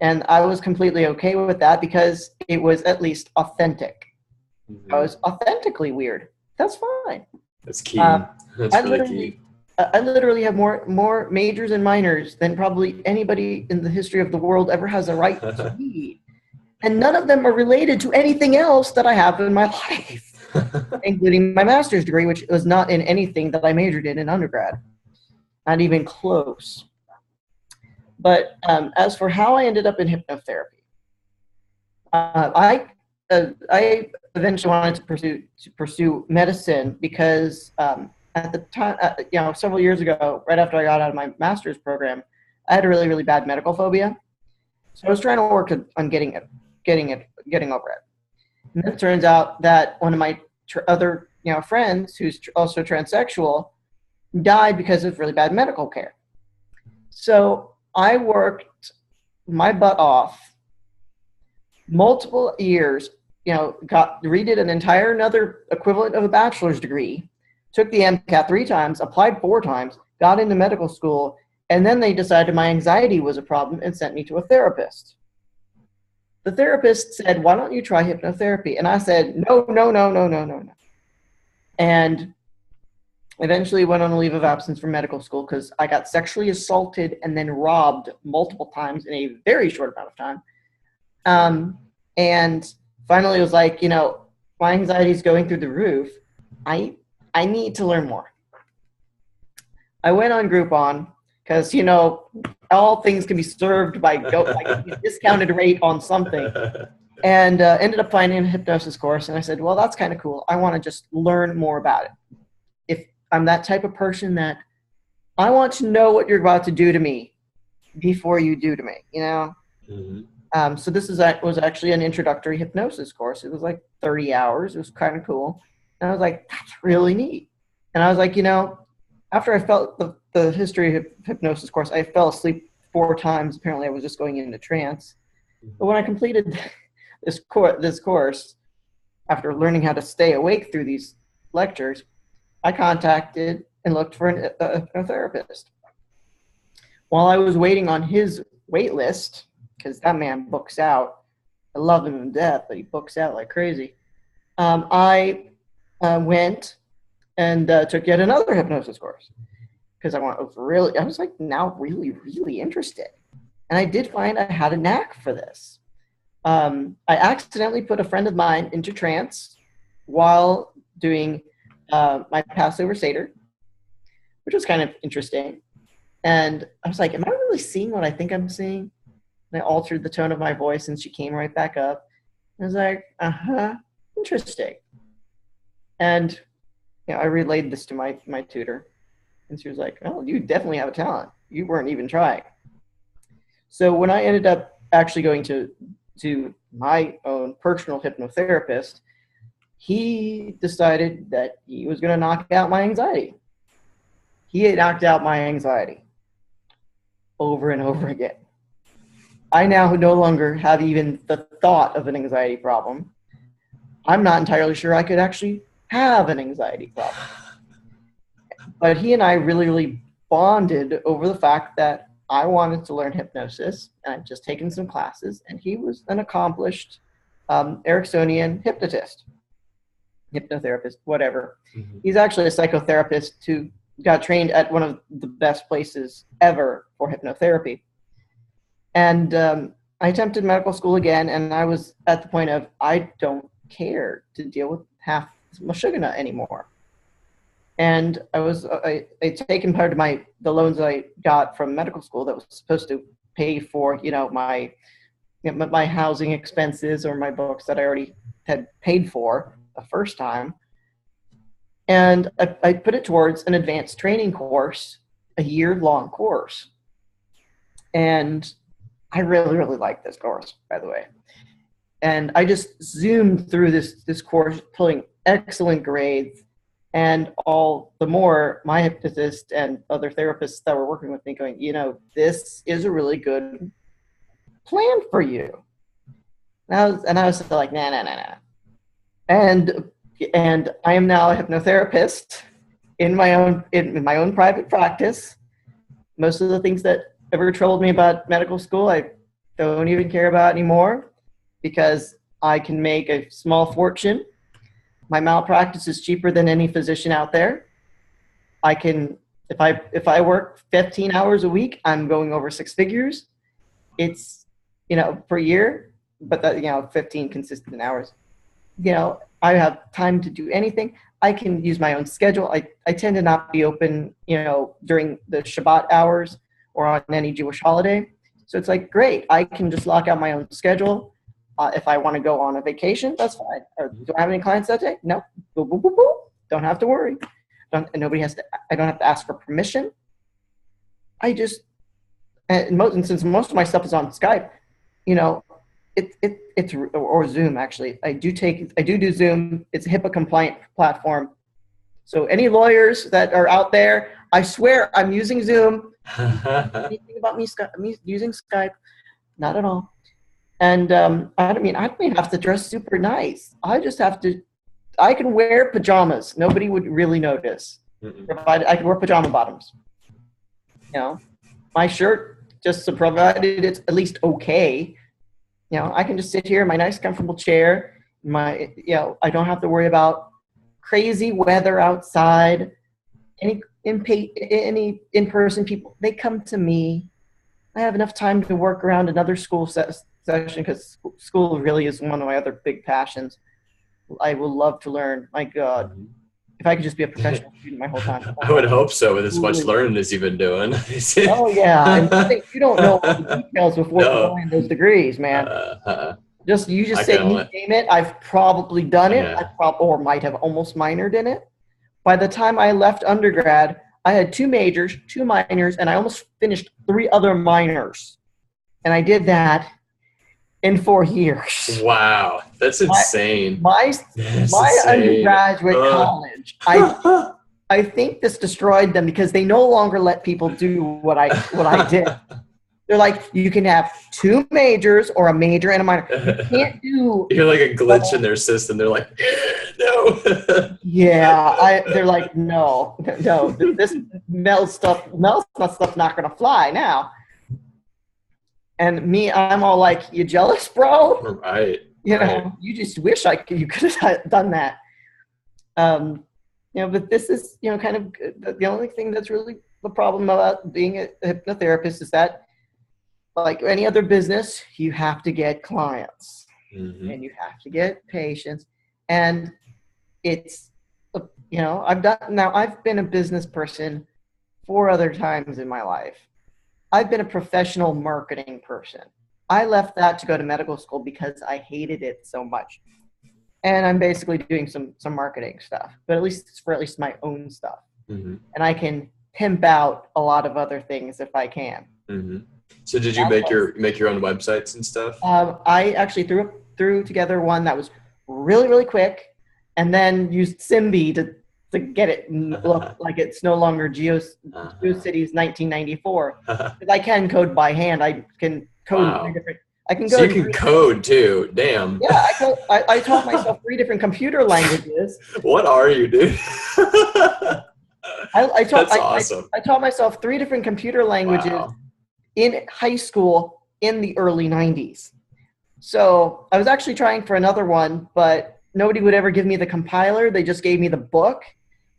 And I was completely okay with that because it was at least authentic. Mm-hmm. I was authentically weird. That's fine. That's key. That's really key. I literally have more majors and minors than probably anybody in the history of the world ever has a right to be. And none of them are related to anything else that I have in my life, including my master's degree, which was not in anything that I majored in undergrad. Not even close. But as for how I ended up in hypnotherapy, I eventually wanted to pursue medicine because at the time, you know, several years ago, right after I got out of my master's program, I had a really, really bad medical phobia. So I was trying to work on getting over it. And then it turns out that one of my other friends, who's also transsexual, died because of really bad medical care. So I worked my butt off multiple years, redid an entire another equivalent of a bachelor's degree, took the MCAT 3 times, applied 4 times, got into medical school, and then they decided my anxiety was a problem and sent me to a therapist. The therapist said, "Why don't you try hypnotherapy?" And I said, no. And eventually went on a leave of absence from medical school because I got sexually assaulted and then robbed multiple times in a very short amount of time. And finally was like, my anxiety is going through the roof. I need to learn more. I went on Groupon because, all things can be served by a discounted rate on something. And ended up finding a hypnosis course. And I said, well, that's kind of cool. I want to just learn more about it. I'm that type of person that I want to know what you're about to do to me before you do to me, Mm-hmm. So this was actually an introductory hypnosis course. It was like 30 hours. It was kind of cool. And I was like, that's really neat. And I was like, after I felt the history of hypnosis course, I fell asleep 4 times. Apparently I was just going into trance. But when I completed this course, after learning how to stay awake through these lectures, I contacted and looked for a therapist. While I was waiting on his wait list, because that man books out, I love him to death, but he books out like crazy. I went and took yet another hypnosis course because I was like now really, really interested. And I did find I had a knack for this. I accidentally put a friend of mine into trance while doing my Passover Seder, which was kind of interesting. And I was like, am I really seeing what I think I'm seeing? And I altered the tone of my voice and she came right back up. I was like, interesting. And I relayed this to my tutor. And she was like, oh, you definitely have a talent. You weren't even trying. So when I ended up actually going to my own personal hypnotherapist, he decided that he was going to knock out my anxiety. he knocked out my anxiety over and over again. I now no longer have even the thought of an anxiety problem. I'm not entirely sure I could actually have an anxiety problem. But he and I really, really bonded over the fact that I wanted to learn hypnosis, and I'd just taken some classes, and he was an accomplished Ericksonian hypnotist, hypnotherapist, whatever. Mm-hmm. He's actually a psychotherapist who got trained at one of the best places ever for hypnotherapy. And I attempted medical school again, and I was at the point of, I don't care to deal with half Meshuggah anymore. And I taken part of the loans that I got from medical school that was supposed to pay for, my housing expenses or my books that I already had paid for the first time. And I put it towards an advanced training course, a year-long course. And I really, really like this course, by the way. And I just zoomed through this course, pulling excellent grades. And all the more my hypnotist and other therapists that were working with me going, this is a really good plan for you. And I was like, nah. And I am now a hypnotherapist in my own private practice. Most of the things that ever troubled me about medical school, I don't even care about anymore because I can make a small fortune. My malpractice is cheaper than any physician out there. I can, if I work 15 hours a week, I'm going over 6 figures. It's, per year, but that, 15 consistent hours. I have time to do anything. I can use my own schedule. I tend to not be open, during the Shabbat hours or on any Jewish holiday. So it's like, great. I can just lock out my own schedule. If I want to go on a vacation, that's fine. Or do I have any clients that day? No. Boop, boop, boop, boop. Don't have to worry. I don't have to ask for permission. Since most of my stuff is on Skype, it's or Zoom actually. I do Zoom. It's a HIPAA compliant platform. So any lawyers that are out there, I swear I'm using Zoom. Anything about me using Skype? Not at all. And I don't have to dress super nice. I can wear pajamas. Nobody would really notice. Provided I can wear pajama bottoms. My shirt, just provided it's at least okay. I can just sit here in my nice comfortable chair. I don't have to worry about crazy weather outside. Any in-person people, they come to me. I have enough time to work around another school session because school really is one of my other big passions. I will love to learn. My God, if I could just be a professional student my whole time. I would hope so with as much learning as you've been doing. Oh yeah, and you don't know all the details before you land those degrees, man. You just say name it. I've probably done it. Yeah. Or might have almost minored in it. By the time I left undergrad, I had 2 majors, 2 minors, and I almost finished 3 other minors. And I did that in 4 years. Wow, that's insane. My undergraduate college, I think this destroyed them because they no longer let people do what I did. They're like, you can have 2 majors or a major and a minor. You can't do. You're like a glitch in their system. They're like, no. Yeah, they're like, no. This Mel stuff's not gonna fly now. And me, I'm all like, you jealous, bro? Right. You just wish you could have done that. But this is, kind of the only thing that's really the problem about being a hypnotherapist is that, like any other business, you have to get clients and you have to get patients. And it's, I've been a business person 4 other times in my life. I've been a professional marketing person. I left that to go to medical school because I hated it so much. And I'm basically doing some marketing stuff, but at least my own stuff. And I can pimp out a lot of other things if I can. So did you make your own websites and stuff? I actually threw together one that was really, really quick and then used Simbi to to get it look like it's no longer GeoCities 1994. Because I can code by hand. I can code in 3 different. I can go. So you can code too. Damn. Yeah, I taught myself 3 different computer languages. What are you, dude? That's awesome. I taught myself 3 different computer languages in high school in the early 90s. So I was actually trying for another one, but nobody would ever give me the compiler. They just gave me the book.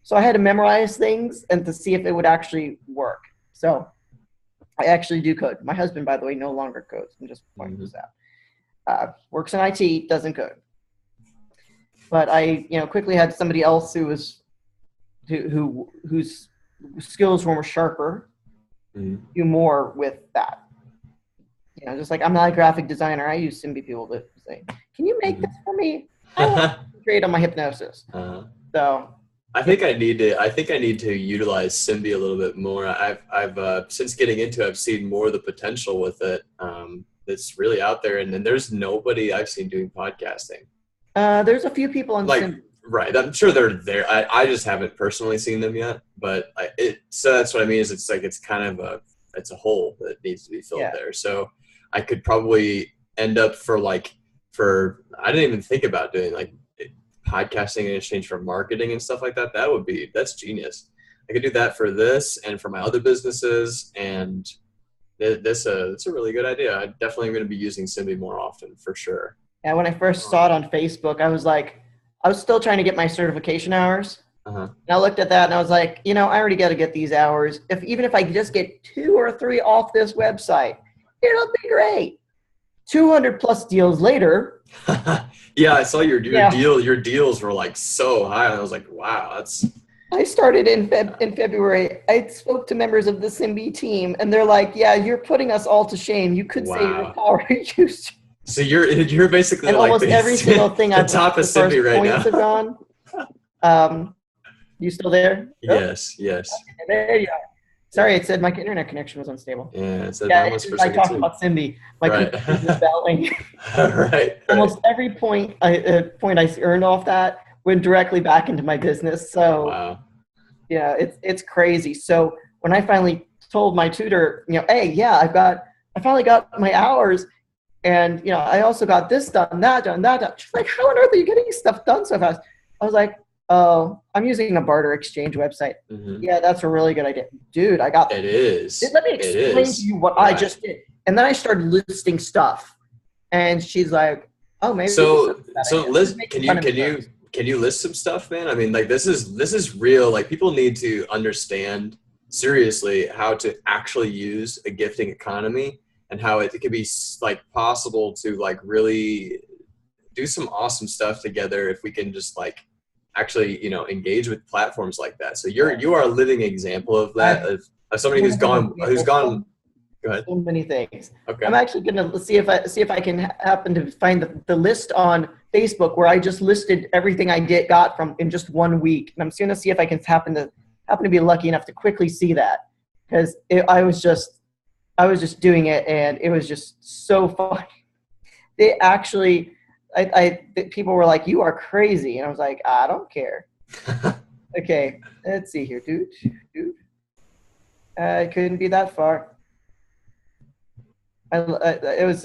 So I had to memorize things and to see if it would actually work. So I actually do code. My husband, by the way, no longer codes. I'm just pointing this out. Works in IT, doesn't code. But I, quickly had somebody else whose skills were more sharper, do more with that. Just like I'm not a graphic designer. I use Simbi people to say, "Can you make this for me? I want to create on my hypnosis." So I think I need to utilize Simbi a little bit more. I've since getting into it, I've seen more of the potential with it. That's really out there, and then there's nobody I've seen doing podcasting. There's a few people on Simbi. Right, I'm sure they're there. I just haven't personally seen them yet, but so that's what I mean. Is it's kind of it's a hole that needs to be filled there. So I could probably end up I didn't even think about doing like podcasting in exchange for marketing and stuff like that. That's genius. I could do that for this and for my other businesses, and it's a really good idea. I definitely am going to be using Simbi more often for sure. Yeah, when I first saw it on Facebook, I was still trying to get my certification hours. And I looked at that and I was like, I already got to get these hours. Even if I could just get 2 or 3 off this website, it'll be great. 200 plus deals later. Yeah, I saw your deal. Your deals were like so high, and I was like, wow, that's. I started in February. I spoke to members of the Simbi team, and they're like, "Yeah, you're putting us all to shame. You could say your power used." So you're basically and like almost every single thing I've top of Simbi right now. Have gone. You still there? Yes. Okay, there you are. Sorry, it said my internet connection was unstable. Yeah, it said I talked about Simbi. My computer was battling. Right. Almost every point I earned off that went directly back into my business. So, yeah, it's crazy. So when I finally told my tutor, hey, I finally got my hours, and I also got this done, that done. She's like, how on earth are you getting stuff done so fast? I was like, oh, I'm using a barter exchange website. Yeah, that's a really good idea. Dude, I got that. It is. Let me explain to you what I just did. And then I started listing stuff. And she's like, oh, maybe. So list, can you list some stuff, man? I mean, like this is real. Like people need to understand seriously how to actually use a gifting economy and how it can be like possible to like really do some awesome stuff together if we can just like actually, engage with platforms like that. So you are a living example of that, of somebody who's gone. Go ahead. So many things. Okay. I'm actually gonna see if I can happen to find the list on Facebook where I just listed everything I got from in just 1 week, and I'm gonna see if I can happen to be lucky enough to quickly see that, because I was just doing it and it was just so fun. They actually. People were like, you are crazy. And I was like, I don't care. Okay, let's see here, dude. It couldn't be that far. It was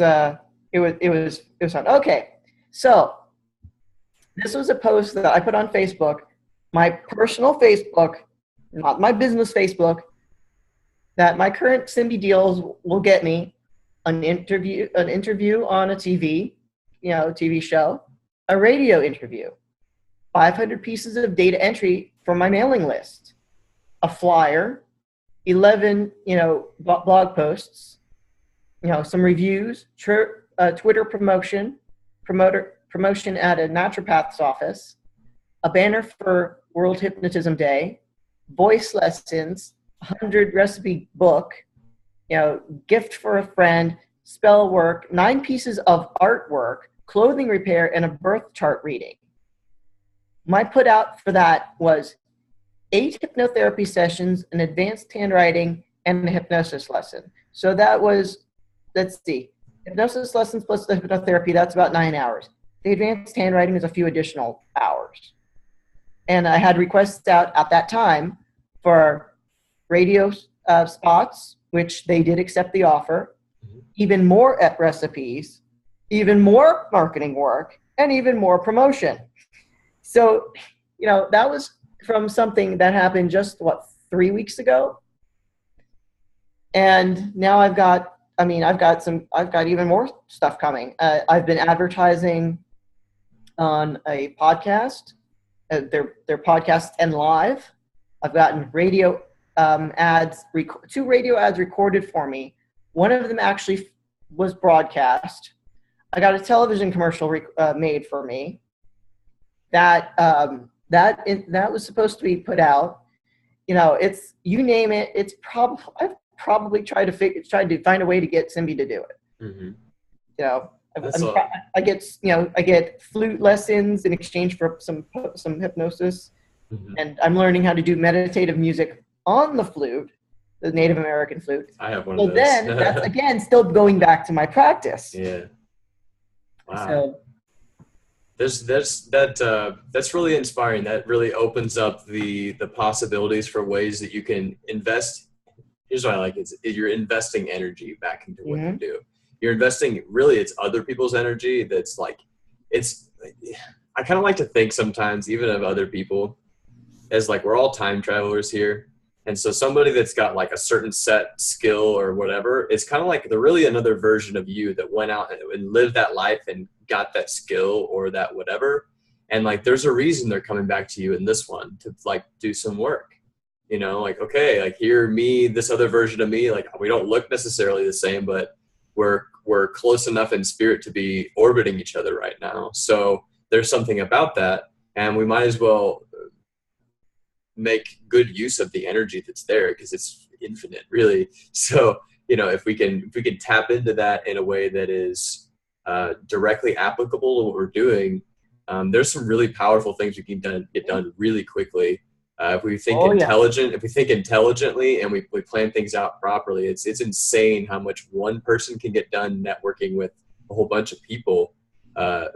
fun. Okay, so this was a post that I put on Facebook, my personal Facebook, not my business Facebook, that my current Simbi deals will get me an interview on a TV show, a radio interview, 500 pieces of data entry from my mailing list, a flyer, 11, blog posts, some reviews, Twitter promotion at a naturopath's office, a banner for World Hypnotism Day, voice lessons, 100 recipe book, gift for a friend, spell work, 9 pieces of artwork, clothing repair, and a birth chart reading. My put out for that was 8 hypnotherapy sessions, an advanced handwriting, and a hypnosis lesson. So that was, let's see, hypnosis lessons plus the hypnotherapy, that's about 9 hours. The advanced handwriting is a few additional hours. And I had requests out at that time for radio spots, which they did accept the offer, even more recipes, even more marketing work, and even more promotion. So, that was from something that happened just, 3 weeks ago? And now I've got even more stuff coming. I've been advertising on a podcast, their podcast and live. I've gotten radio ads, 2 radio ads recorded for me. One of them actually was broadcast. I got a television commercial made for me that was supposed to be put out. It's, you name it. It's I've probably tried to find a way to get Simbi to do it. Mm-hmm. I get flute lessons in exchange for some hypnosis, mm-hmm. and I'm learning how to do meditative music on the flute, the Native American flute. I have one of those. Then that's again still going back to my practice. Yeah. Wow. So, that's really inspiring. That really opens up the possibilities for ways that you can invest. Here's what I like: you're investing energy back into what mm-hmm. you do. You're investing, really, it's other people's energy. That's like, I kind of like to think sometimes, even of other people, as like we're all time travelers here. And so somebody that's got like a certain set skill or whatever, it's kind of like they're really another version of you that went out and lived that life and got that skill or that whatever. And like, there's a reason they're coming back to you in this one to like do some work, like, okay, like here, me, this other version of me, like we don't look necessarily the same, but we're close enough in spirit to be orbiting each other right now. So there's something about that, and we might as well make good use of the energy that's there because it's infinite, really. So if we can tap into that in a way that is directly applicable to what we're doing, there's some really powerful things we can get done really quickly. If we think if we think intelligently and we plan things out properly, it's insane how much one person can get done networking with a whole bunch of people.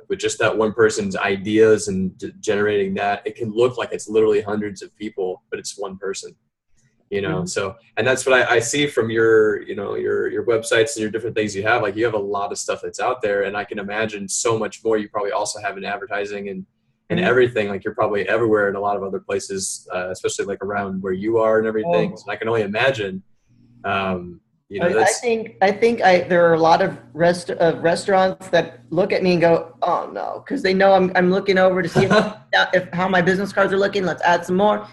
With just that one person's ideas and generating that, it can look like it's literally hundreds of people, but it's one person, mm-hmm. So, and that's what I see from your websites and your different things you have. Like, you have a lot of stuff that's out there, and I can imagine so much more you probably also have in advertising and mm-hmm. everything. Like, you're probably everywhere in a lot of other places, especially like around where you are and everything. So I can only imagine, I think there are a lot of restaurants that look at me and go, "Oh no," because they know I'm looking over to see if how my business cards are looking. Let's add some more.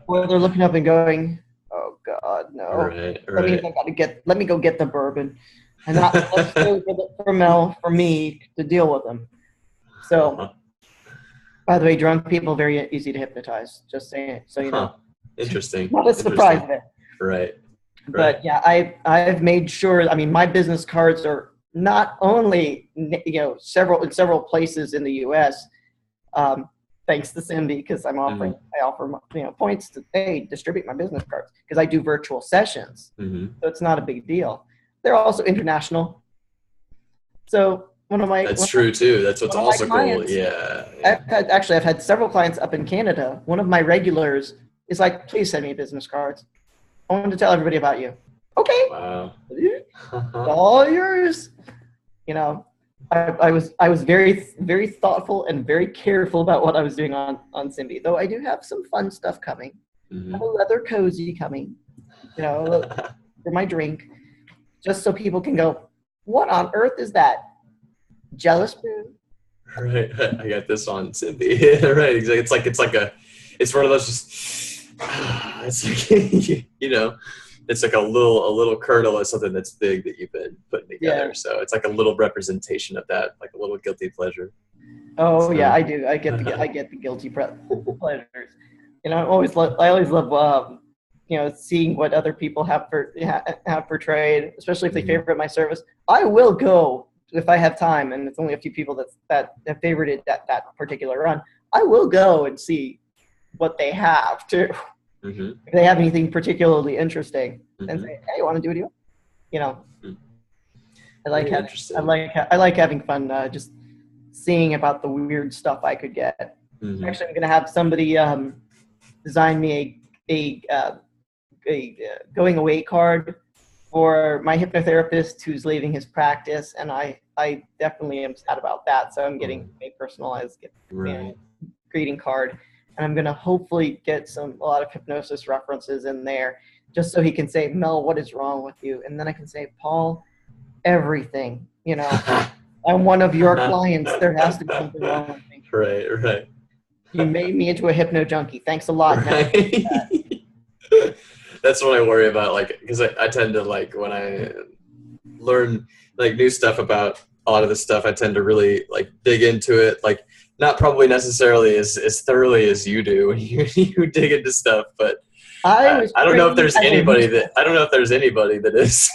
Or they're looking up and going, "Oh God, no." Right. Let me go get the bourbon, and let's go for me to deal with them. So, by the way, drunk people very easy to hypnotize. Just saying, so you know. Interesting. Not a surprise there. Right. But yeah, I've made sure. I mean, my business cards are not only several places in the U.S. Thanks to Simbi, because I offer points to distribute my business cards because I do virtual sessions, mm-hmm. so it's not a big deal. They're also international. So that's true too. That's what's also cool. Yeah. I've had several clients up in Canada. One of my regulars is like, "Please send me business cards. I wanted to tell everybody about you." Okay. Wow. All yours. I was very, very thoughtful and very careful about what I was doing on Simbi, though I do have some fun stuff coming. Mm-hmm. I have a leather cozy coming, for my drink, just so people can go, "What on earth is that? Jealous spoon?" Right. I got this on Simbi. Right. Exactly. It's one of those just. It's like, it's like a little kernel of something that's big that you've been putting together. Yeah. So it's like a little representation of that, like a little guilty pleasure. Oh yeah, I do. I get the guilty pleasures. I always love seeing what other people have portrayed, especially if they favorite my service. I will go if I have time, and it's only a few people that have favorited that particular run. I will go and see what they have too. Mm-hmm. If they have anything particularly interesting, mm-hmm. and say, "Hey, you want to do a deal?" Mm-hmm. I like having fun, just seeing about the weird stuff I could get. Actually, I'm going to have somebody design me a going away card for my hypnotherapist who's leaving his practice, and I definitely am sad about that. So I'm getting a personalized greeting card, and I'm going to hopefully get a lot of hypnosis references in there, just so he can say, Mel, what is wrong with you? And then I can say, Paul, everything. You know, I'm one of your clients. There has to be something wrong with me. Right. You made me into a hypno junkie. Thanks a lot. Right. That's what I worry about, like, because I tend to, like, when I learn like new stuff about a lot of this stuff, I tend to really like dig into it, like not probably necessarily as thoroughly as you do when you dig into stuff, but I don't know if there's anybody that is.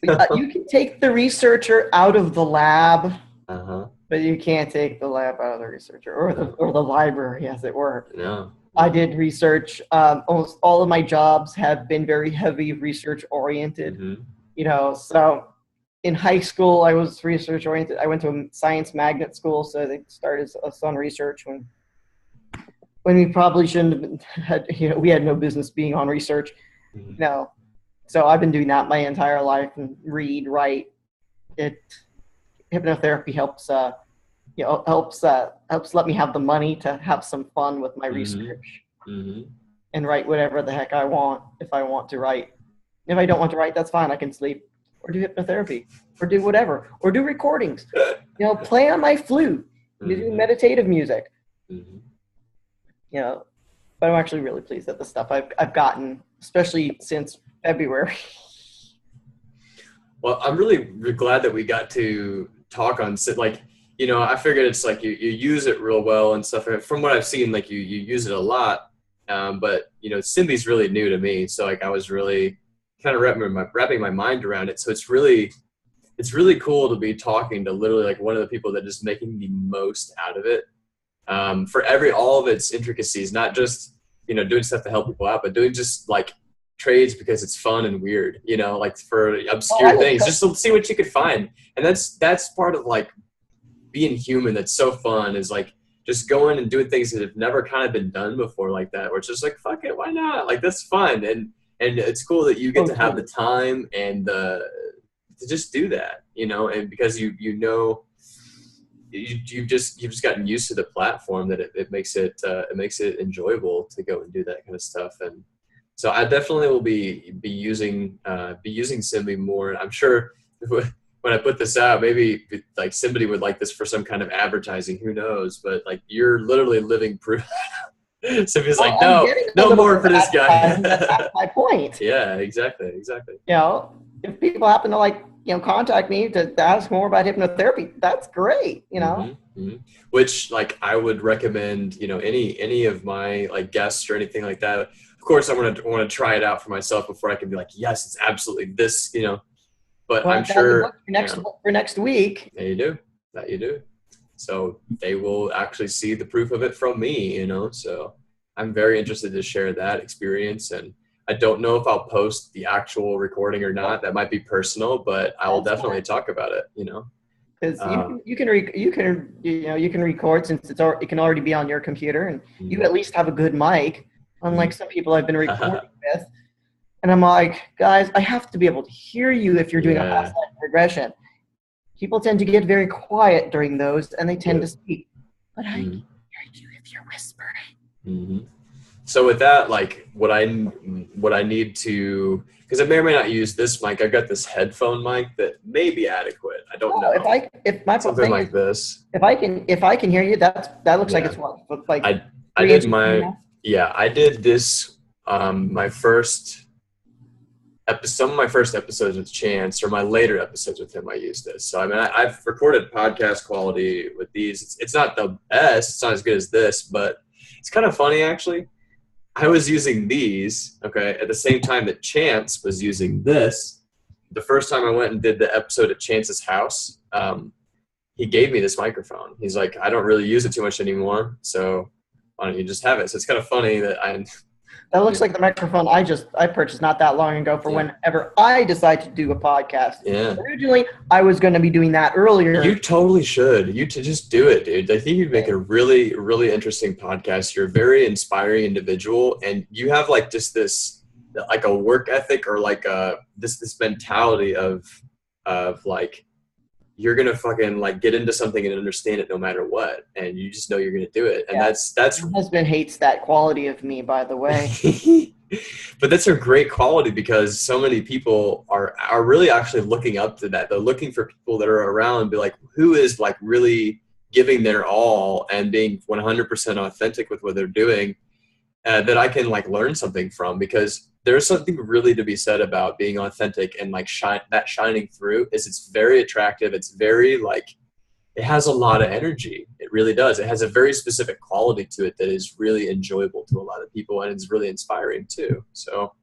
You can take the researcher out of the lab, but you can't take the lab out of the researcher, or the library, as it were. No. I did research. Almost all of my jobs have been very heavy research oriented. You know, so in high school I was research oriented. I went to a science magnet school, so they started us on research when we probably shouldn't have we had no business being on research. You know, so I've been doing that my entire life, and read, write. Hypnotherapy helps let me have the money to have some fun with my research and write whatever the heck I want. If I want to write, if I don't want to write, that's fine. I can sleep or do hypnotherapy or do whatever, or do recordings, you know, play on my flute, do meditative music, you know. But I'm actually really pleased at the stuff I've gotten, especially since February. Well, I'm really glad that we got to talk on, like, you know, I figured it's like you use it real well and stuff. From what I've seen, like you use it a lot. But, you know, Simbi's really new to me. So like I was really kind of wrapping my mind around it. So it's really cool to be talking to literally like one of the people that is making the most out of it, for all of its intricacies, not just, you know, doing stuff to help people out, but doing just like trades because it's fun and weird, you know, like for obscure things, just to see what you could find. And that's part of like being human. That's so fun, is like just going and doing things that have never kind of been done before like that, where it's just like, fuck it, why not? Like, that's fun. And it's cool that you get to have the time and to just do that, you know, and because you've just gotten used to the platform, that it makes it enjoyable to go and do that kind of stuff. And so I definitely will be using Simbi more. I'm sure when I put this out, maybe like somebody would like this for some kind of advertising, who knows, but like you're literally living proof. Simbi's like, no more for this guy. That's my point. Yeah, exactly. You know, if people happen to like, you know, contact me to ask more about hypnotherapy, that's great, you know. Which, like, I would recommend, you know, any of my like guests or anything like that. Of course, I want to try it out for myself before I can be like, yes, it's absolutely this, you know. But I'm sure for next week. That you do. So they will actually see the proof of it from me, you know. So I'm very interested to share that experience, and I don't know if I'll post the actual recording or not. That might be personal, but I will definitely talk about it, you know. Because you can record, since it can already be on your computer, and you at least have a good mic, unlike some people I've been recording with. And I'm like, guys, I have to be able to hear you if you're doing a past life regression. People tend to get very quiet during those, and they tend to speak. But I can hear you if you're whispering. So with that, like, what I need to, because I may or may not use this mic. I've got this headphone mic that may be adequate. I don't know. If my something like this. If I can hear you, that looks like it's what, like I did this. Some of my first episodes with Chance, or my later episodes with him, I used this. So I mean, I've recorded podcast quality with these. It's not the best. It's not as good as this, but it's kind of funny actually. I was using these, okay, at the same time that Chance was using this. The first time I went and did the episode at Chance's house, he gave me this microphone. He's like, I don't really use it too much anymore, so why don't you just have it? So it's kind of funny that That looks like the microphone I purchased not that long ago for whenever I decide to do a podcast. Yeah. Originally, I was going to be doing that earlier. You totally should. Just do it, dude. I think you'd make a really, really interesting podcast. You're a very inspiring individual, and you have like just this, like a work ethic or like this mentality of like, you're going to fucking like get into something and understand it no matter what. And you just know you're going to do it. And that's, my husband hates that quality of me, by the way. But that's a great quality because so many people are really actually looking up to that. They're looking for people that are around and be like, who is like really giving their all and being 100% authentic with what they're doing, that I can like learn something from, because there's something really to be said about being authentic and like shining through. It's very attractive. It's very like, it has a lot of energy. It really does. It has a very specific quality to it that is really enjoyable to a lot of people, and it's really inspiring too. So,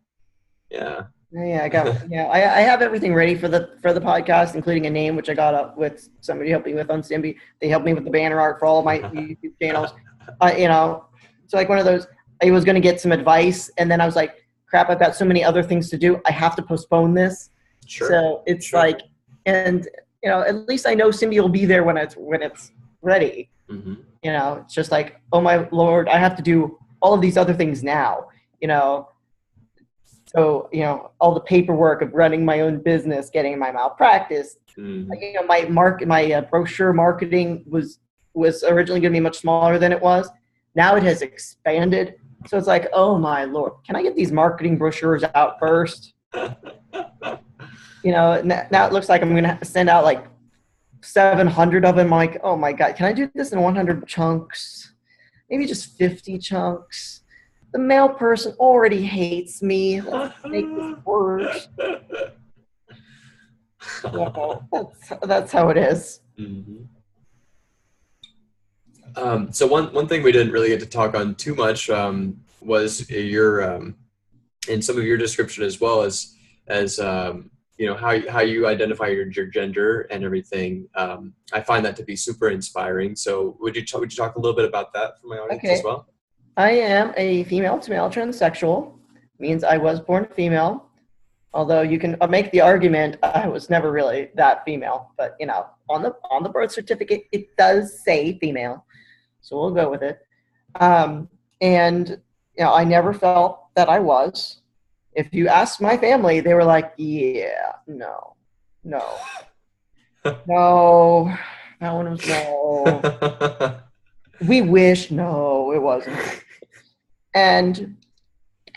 yeah. I have everything ready for the podcast, including a name, which I got up with somebody helping me with on Simbi. They helped me with the banner art for all of my YouTube channels. It's like one of those. I was going to get some advice, and then I was like, crap, I've got so many other things to do. I have to postpone this. Sure. So it's like, and at least I know Simbi will be there when it's ready. Mm-hmm. It's just like, oh my Lord, I have to do all of these other things now. So all the paperwork of running my own business, getting my malpractice. Mm-hmm. My brochure marketing was originally going to be much smaller than it was. Now it has expanded. So it's like, oh my Lord, can I get these marketing brochures out first? Now it looks like I'm going to send out like 700 of them. I'm like, oh my God, can I do this in 100 chunks? Maybe just 50 chunks. The mail person already hates me. Let's make this worse. That's how it is. Mm-hmm. So one thing we didn't really get to talk on too much was your in some of your description, as well as how you identify your gender and everything. I find that to be super inspiring. So would you talk a little bit about that for my audience as well? I am a female to male transsexual. Means I was born female. Although you can make the argument I was never really that female, but on the birth certificate it does say female. So we'll go with it. And I never felt that I was. If you ask my family, they were like, yeah, no, that one was no. We wish, no, it wasn't. And,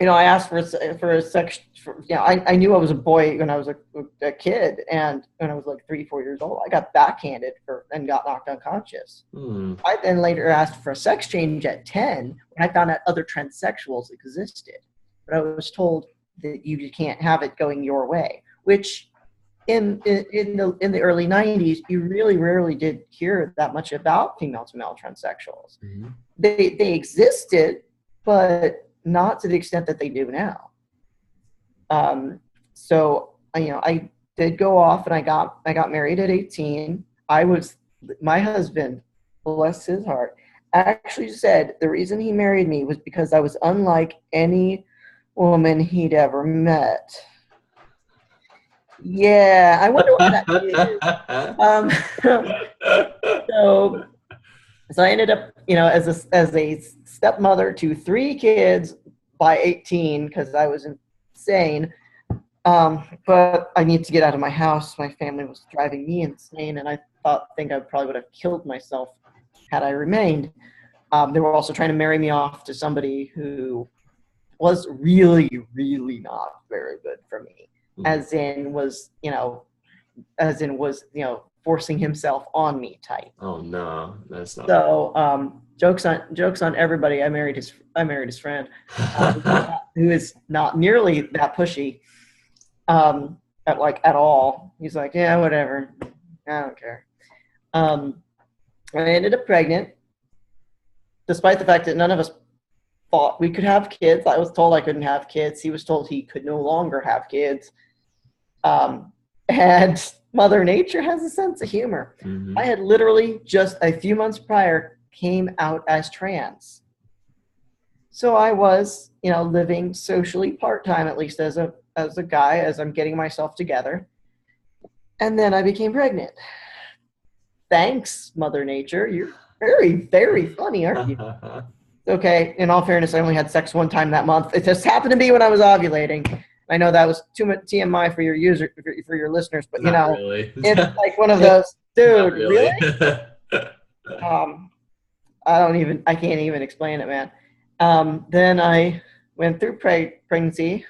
I asked for a section. I knew I was a boy when I was a kid, and when I was like 3-4 years old, I got backhanded and got knocked unconscious. I then later asked for a sex change at 10 when I found out other transsexuals existed, but I was told that you can't have it going your way. Which, in the early 90s, you really rarely did hear that much about female to male transsexuals. Mm-hmm. They existed, but not to the extent that they do now. So I did go off and I got married at 18. My husband, bless his heart, actually said the reason he married me was because I was unlike any woman he'd ever met. Yeah, I wonder what that is. So I ended up, as a stepmother to 3 kids by 18 because I was insane. But I need to get out of my house. My family was driving me insane, and I think I probably would have killed myself had I remained. They were also trying to marry me off to somebody who was really, really not very good for me, as in was forcing himself on me type. Oh no, that's not. So jokes on everybody. I married his friend, who is not nearly that pushy, at all. He's like, yeah, whatever, I don't care. I ended up pregnant, despite the fact that none of us thought we could have kids. I was told I couldn't have kids. He was told he could no longer have kids. And Mother Nature has a sense of humor. Mm-hmm. I had literally just a few months prior came out as trans. So I was, living socially part-time, at least as a guy, as I'm getting myself together. And then I became pregnant. Thanks, Mother Nature. You're very, very funny, aren't you? Okay, in all fairness, I only had sex one time that month. It just happened to be when I was ovulating. I know that was too much TMI for your listeners, but Really. It's like one of those, dude, really? I can't even explain it, man. Then I went through pregnancy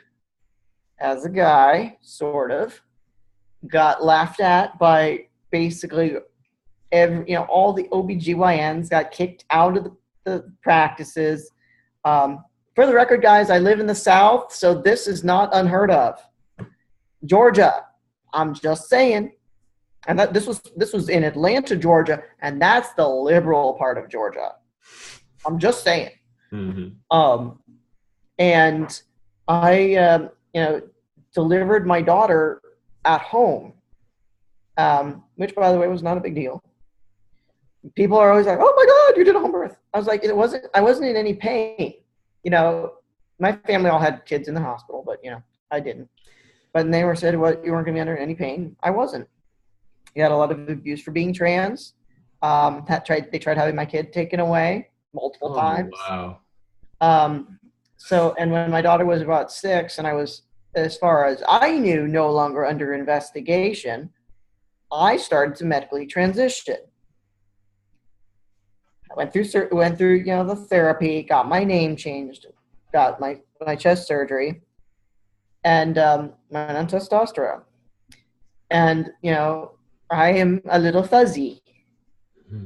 as a guy, sort of, got laughed at by basically all the OBGYNs, got kicked out of the practices. For the record, guys, I live in the South, so this is not unheard of. Georgia, I'm just saying. And this was in Atlanta, Georgia, and that's the liberal part of Georgia. I'm just saying. Mm-hmm. And I, delivered my daughter at home, which, by the way, was not a big deal. People are always like, "Oh my God, you did a home birth." I was like, I wasn't in any pain. My family all had kids in the hospital, but I didn't. But they said, "What, you weren't going to be under any pain?" I wasn't. I got a lot of abuse for being trans. They tried having my kid taken away multiple times. Wow. And when my daughter was about 6 and I was, as far as I knew, no longer under investigation, I started to medically transition. I went through the therapy, got my name changed, got my chest surgery, and went on testosterone. And I am a little fuzzy.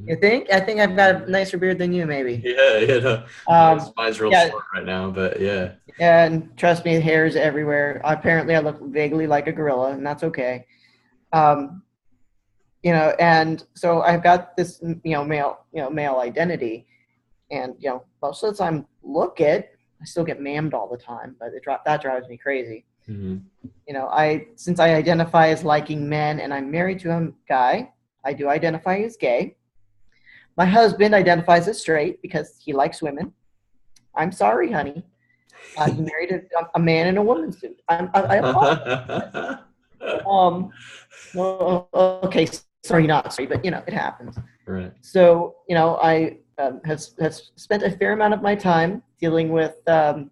You think? I think I've got a nicer beard than you, maybe. Yeah. Mine's real short right now, but yeah. And trust me, hair's everywhere. Apparently, I look vaguely like a gorilla, and that's okay. And so I've got this, male identity, and most of the time, I still get mammed all the time, but that drives me crazy. Mm-hmm. Since I identify as liking men, and I'm married to a guy, I do identify as gay. My husband identifies as straight because he likes women. I'm sorry, honey. He married a man in a woman's suit. I apologize. Okay, sorry, not sorry, but it happens. Right. So I have spent a fair amount of my time dealing with the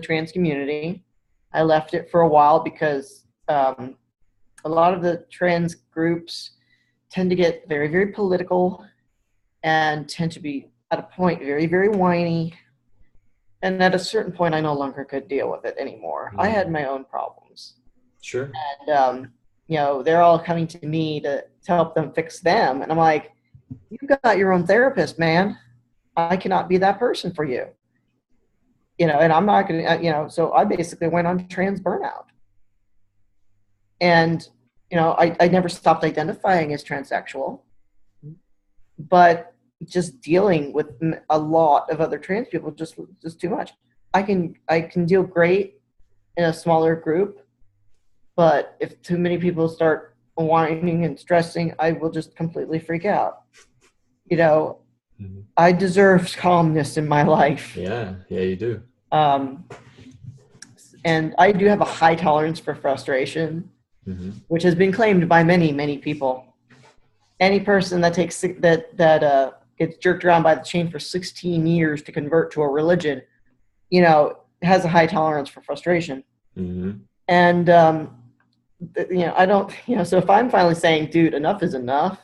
trans community. I left it for a while because a lot of the trans groups tend to get very, very political and tend to be, at a point, very, very whiny. And at a certain point, I no longer could deal with it anymore. I had my own problems. Sure. And, they're all coming to me to help them fix them. And I'm like, you've got your own therapist, man. I cannot be that person for you. And I'm not going to, so I basically went on trans burnout. And, I never stopped identifying as transsexual, but just dealing with a lot of other trans people, just too much. I can deal great in a smaller group, but if too many people start whining and stressing, I will just completely freak out. Mm-hmm. I deserve calmness in my life. Yeah, you do. And I do have a high tolerance for frustration, mm-hmm. which has been claimed by many, many people. Any person that gets jerked around by the chain for 16 years to convert to a religion, has a high tolerance for frustration. Mm-hmm. And, I don't, so if I'm finally saying, dude, enough is enough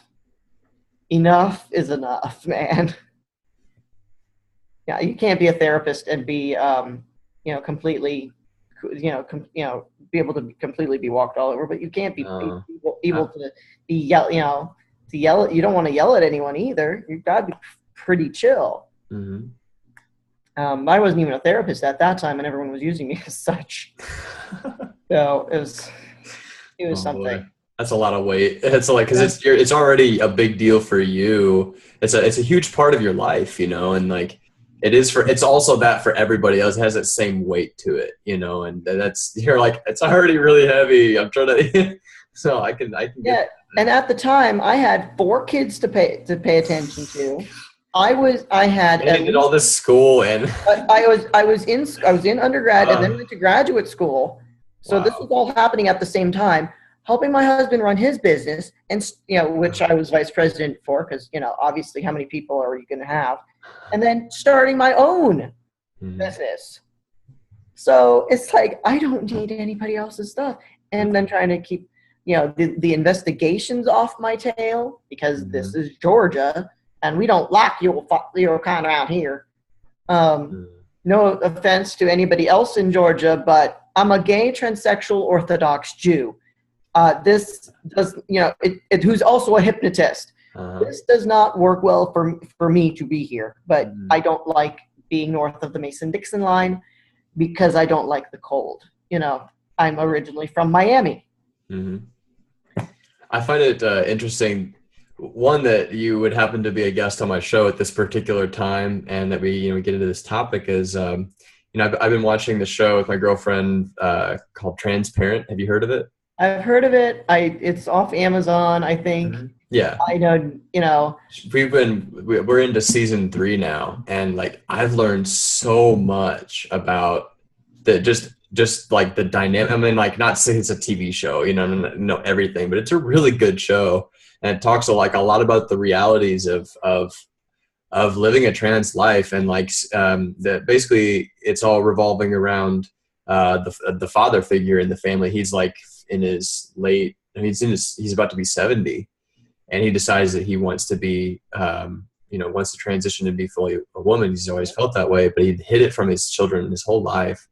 is enough, man. Yeah, you can't be a therapist and be, completely, be able to completely be walked all over, but you can't be able to be yell. You don't want to yell at anyone either. You've got to be pretty chill. Mm-hmm. I wasn't even a therapist at that time, and everyone was using me as such. So it was something. Boy. That's a lot of weight. It's like, because it's already a big deal for you. It's a huge part of your life, and like it's also that for everybody else. It has that same weight to it, and you're like, it's already really heavy. I'm trying to, so I can yeah. And at the time, I had 4 kids to pay attention to. I had And you did all this school and I was in undergrad and then went to graduate school. So wow. this was all happening at the same time, helping my husband run his business, and which I was vice president for, because obviously how many people are you going to have, and then starting my own business. So it's like I don't need anybody else's stuff, and then trying to keep the investigations off my tail, because this is Georgia and we don't like your kind around here. No offense to anybody else in Georgia, but I'm a gay transsexual Orthodox Jew. This does, who's also a hypnotist. This does not work well for me to be here, but I don't like being north of the Mason-Dixon line because I don't like the cold. I'm originally from Miami. I find it interesting, one, that you would happen to be a guest on my show at this particular time, and that we get into this topic is, I've been watching the show with my girlfriend called Transparent. Have you heard of it? I've heard of it. It's off Amazon, I think. Yeah. I know, we're into season 3 now, and like I've learned so much about the just like the dynamic. I mean, like, not saying it's a TV show, know everything, but it's a really good show, and it talks a lot about the realities of living a trans life, and that basically it's all revolving around the father figure in the family. He's like in his late, he's about to be 70, and he decides that he wants to be wants to transition to be fully a woman. He's always felt that way, but he hid it from his children his whole life.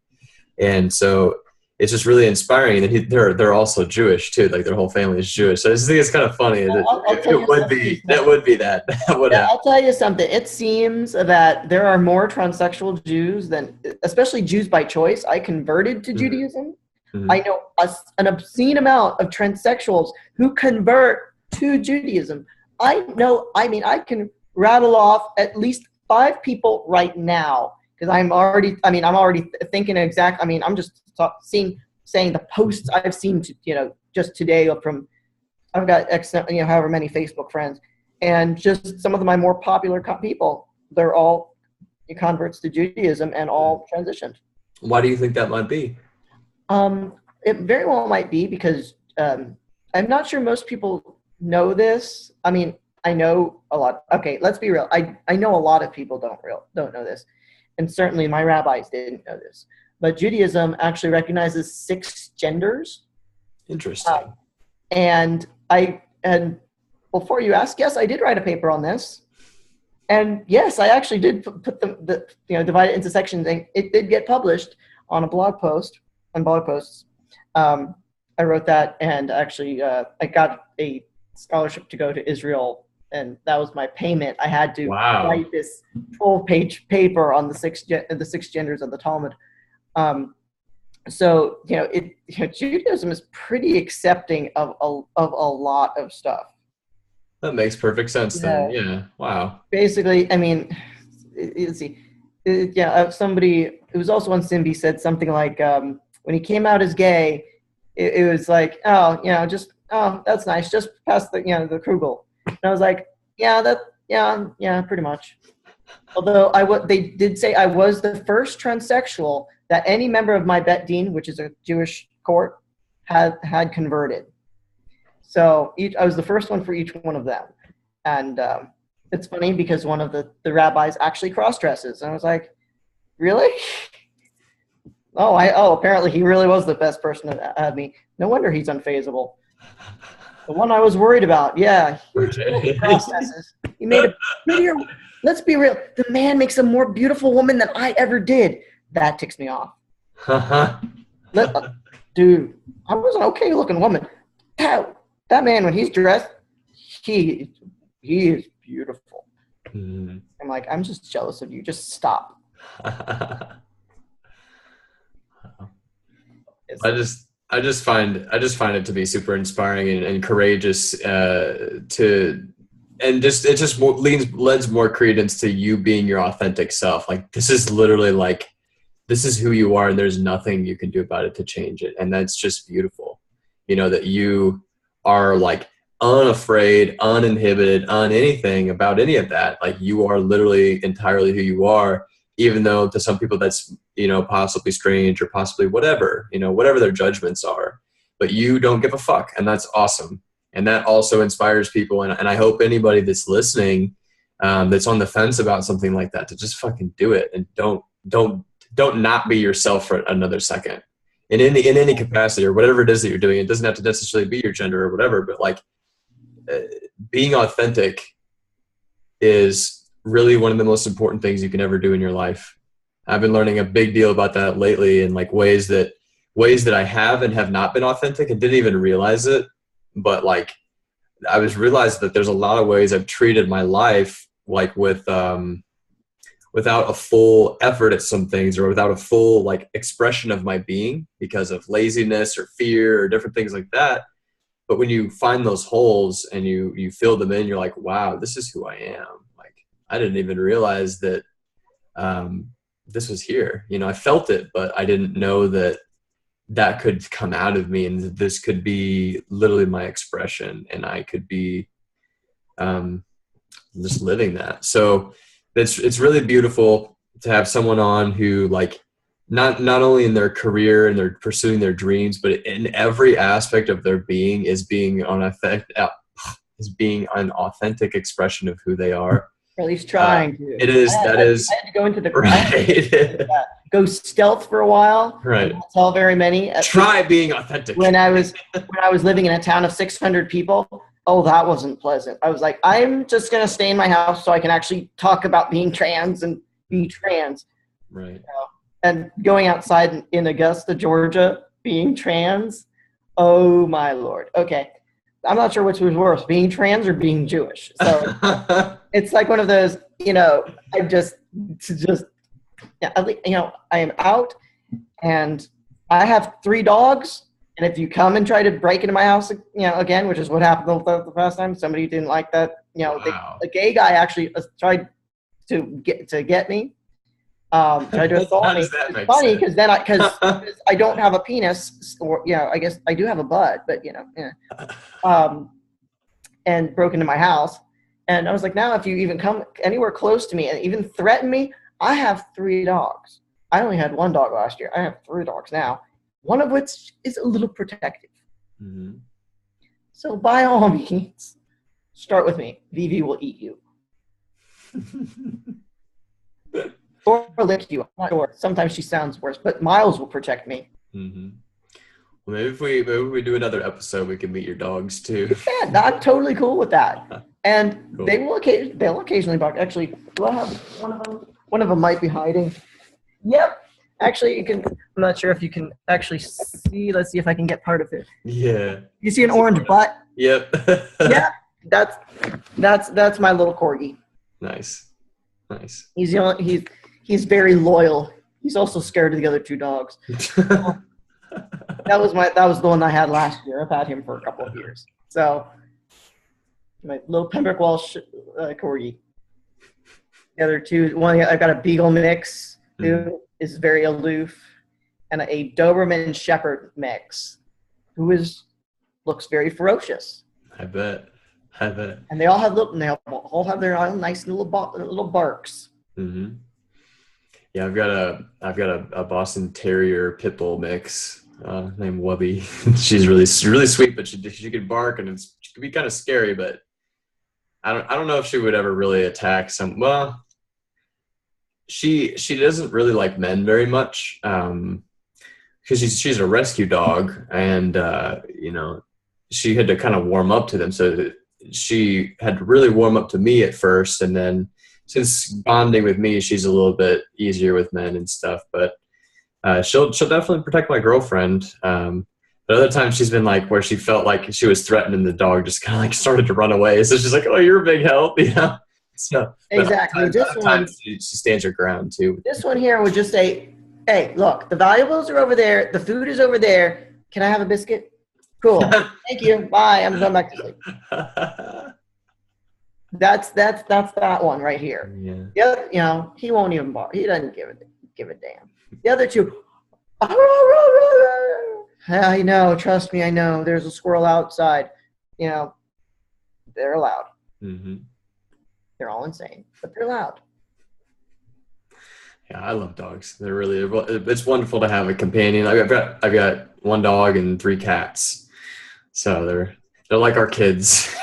And so it's just really inspiring. And they're also Jewish too. Like their whole family is Jewish. So I just think it's kind of funny. That would be that. I'll tell you something. It seems that there are more transsexual Jews than, especially Jews by choice. I converted to Judaism. I know an obscene amount of transsexuals who convert to Judaism. I can rattle off at least 5 people right now. Because I'm already thinking I'm just saying the posts I've seen, just today I've got however many Facebook friends, and just some of my more popular people, they're all converts to Judaism and all transitioned. Why do you think that might be? It very well might be because I'm not sure most people know this. I mean, I know a lot. Okay, let's be real. I know a lot of people don't know this. And certainly my rabbis didn't know this. But Judaism actually recognizes 6 genders. Interesting. And before you ask, yes, I did write a paper on this. And yes, I actually did put divide it into sections, and it did get published on a blog post, on blog posts. I wrote that, and actually I got a scholarship to go to Israel, and that was my payment. I had to write this 12-page paper on the 6 genders of the Talmud. So Judaism is pretty accepting of a lot of stuff. That makes perfect sense then. Yeah. Wow. Basically, I mean, let's see. Somebody, it was also on Simbi, said something like, when he came out as gay, it was like, that's nice. Just pass the Krugel. And I was like, yeah, pretty much. Although they did say I was the first transsexual that any member of my Bet Din, which is a Jewish court, had converted. So I was the first one for each one of them. And it's funny because one of the rabbis actually cross-dresses. And I was like, really? Apparently he really was the best person to have me. No wonder he's unfazable. The one I was worried about, he cross-dresses. He made a prettier, let's be real, the man makes a more beautiful woman than I ever did. That ticks me off. Dude, I was an okay-looking woman. That man, when he's dressed, he is beautiful. I'm like, I'm just jealous of you. Just stop. I just find it to be super inspiring and courageous it just lends more credence to you being your authentic self. Like, this is literally like, this is who you are, and there's nothing you can do about it to change it. And that's just beautiful. That you are like unafraid, uninhibited, anything about any of that. Like you are literally entirely who you are, even though to some people that's, possibly strange or possibly whatever, whatever their judgments are, but you don't give a fuck. And that's awesome. And that also inspires people. And I hope anybody that's listening, that's on the fence about something like that, to just fucking do it. And don't not be yourself for another second in any capacity or whatever it is that you're doing. It doesn't have to necessarily be your gender or whatever, but like being authentic is really one of the most important things you can ever do in your life. I've been learning a big deal about that lately in like ways that I have and have not been authentic and didn't even realize it. But like, I was realized that there's a lot of ways I've treated my life like without a full effort at some things, or without a full like expression of my being because of laziness or fear or different things like that. But when you find those holes and you fill them in, you're like, wow, this is who I am. Like, I didn't even realize that this was here. I felt it, but I didn't know that could come out of me, and this could be literally my expression, and I could be just living that. So it's really beautiful to have someone on who like not only in their career and they're pursuing their dreams, but in every aspect of their being is being an authentic expression of who they are. Or at least trying to. It is. I had to go into the right. Go stealth for a while. Right. Not tell very many. Try being authentic. When I was living in a town of 600 people, oh, that wasn't pleasant. I was like, I'm just gonna stay in my house so I can actually talk about being trans and be trans. Right. And going outside in Augusta, Georgia, being trans. Oh my Lord. Okay. I'm not sure which was worse, being trans or being Jewish. So it's like one of those, I am out and I have 3 dogs. And if you come and try to break into my house, again, which is what happened the first time, somebody didn't like that. Wow. A gay guy actually tried to get me. Tried to assault me. It's funny because I don't have a penis, or I guess I do have a butt, but and broke into my house, and I was like, now if you even come anywhere close to me and even threaten me, I have 3 dogs. I only had 1 dog last year. I have 3 dogs now, one of which is a little protective. Mm-hmm. So by all means, start with me. Vivi will eat you. Or lick you. I'm not sure. Sometimes she sounds worse, but Miles will protect me. Mm-hmm. Well, maybe if we do another episode, we can meet your dogs too. Yeah, I'm totally cool with that. And Cool. they'll occasionally bark. Actually, do I have one of them? One of them might be hiding. Yep. Actually, you can. I'm not sure if you can actually see. Let's see if I can get part of it. Yeah. You see an orange butt? Yep. Yeah. That's my little corgi. Nice. He's very loyal. He's also scared of the other 2 dogs. That was the one I had last year. I've had him for a couple of years. So my little Pembroke Welsh corgi. The other 2, I've got a Beagle mix who is very aloof, and a Doberman Shepherd mix who looks very ferocious. I bet. And they all have their own nice little barks. Mm-hmm. Yeah, I've got a Boston Terrier pit bull mix named Wubby. She's really sweet, but she could bark, and she could be kind of scary. But I don't know if she would ever really attack some. Well, she doesn't really like men very much because she's a rescue dog, and she had to kind of warm up to them. So she had to really warm up to me at first, and then since bonding with me, she's a little bit easier with men and stuff. But she'll definitely protect my girlfriend. But other times she's been like where she felt like she was threatened, and the dog just kind of like started to run away. So she's like, "Oh, you're a big help," So exactly. Other times she stands her ground too. This one here would just say, "Hey, look, the valuables are over there. The food is over there. Can I have a biscuit?" Cool. Thank you. Bye. I'm going back to sleep. That's that one right here. Yeah. The other, he won't even bark. He doesn't give a damn. The other 2, I know. Trust me, I know. There's a squirrel outside. they're allowed. Mm-hmm. They're all insane, but they're loud. Yeah, I love dogs. They're really, it's wonderful to have a companion. I've got 1 dog and 3 cats. So they're like our kids.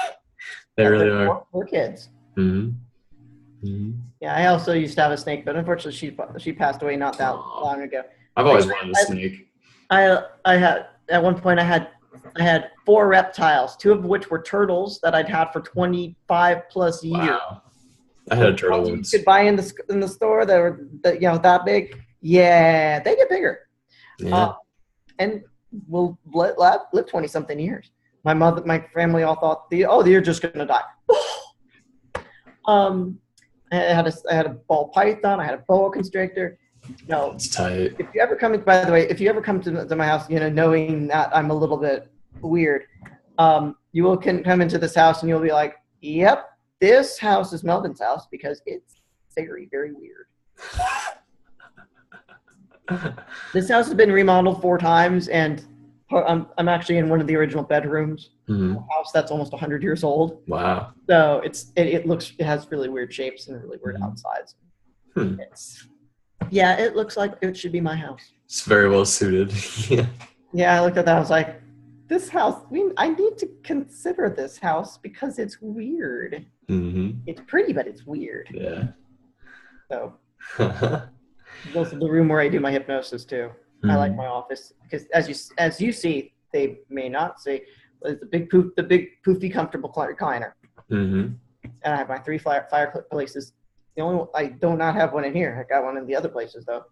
They really are. We're kids. Mm-hmm. Mm-hmm. Yeah, I also used to have a snake, but unfortunately she passed away not that long ago. I've always wanted a snake. I had, at one point I had 4 reptiles, 2 of which were turtles that I'd had for 25 plus years. Wow. I had a turtle once. You could buy in the store that were that big. Yeah, they get bigger. Yeah. And will live 20 something years. My family all thought you're just gonna die. I had a ball python. I had a boa constrictor. No, it's tight. If you ever come to my house, knowing that I'm a little bit weird, you will come into this house and you'll be like, yep, this house is Melvin's house because it's very, very weird. This house has been remodeled 4 times, and I'm actually in one of the original bedrooms. Mm-hmm. A house that's almost 100 years old. Wow. So it has really weird shapes and really weird outsides. It looks like it should be my house. It's very well suited. Yeah, I looked at that. I was like, this house, I need to consider this house because it's weird. Mm-hmm. It's pretty, but it's weird. Yeah. So it's also the room where I do my hypnosis too. Mm-hmm. I like my office because as you see, they may not see, but it's the big poofy, comfortable recliner. Mm-hmm. And I have my 3 fireplaces. The only one, I do not have one in here. I got one in the other places though.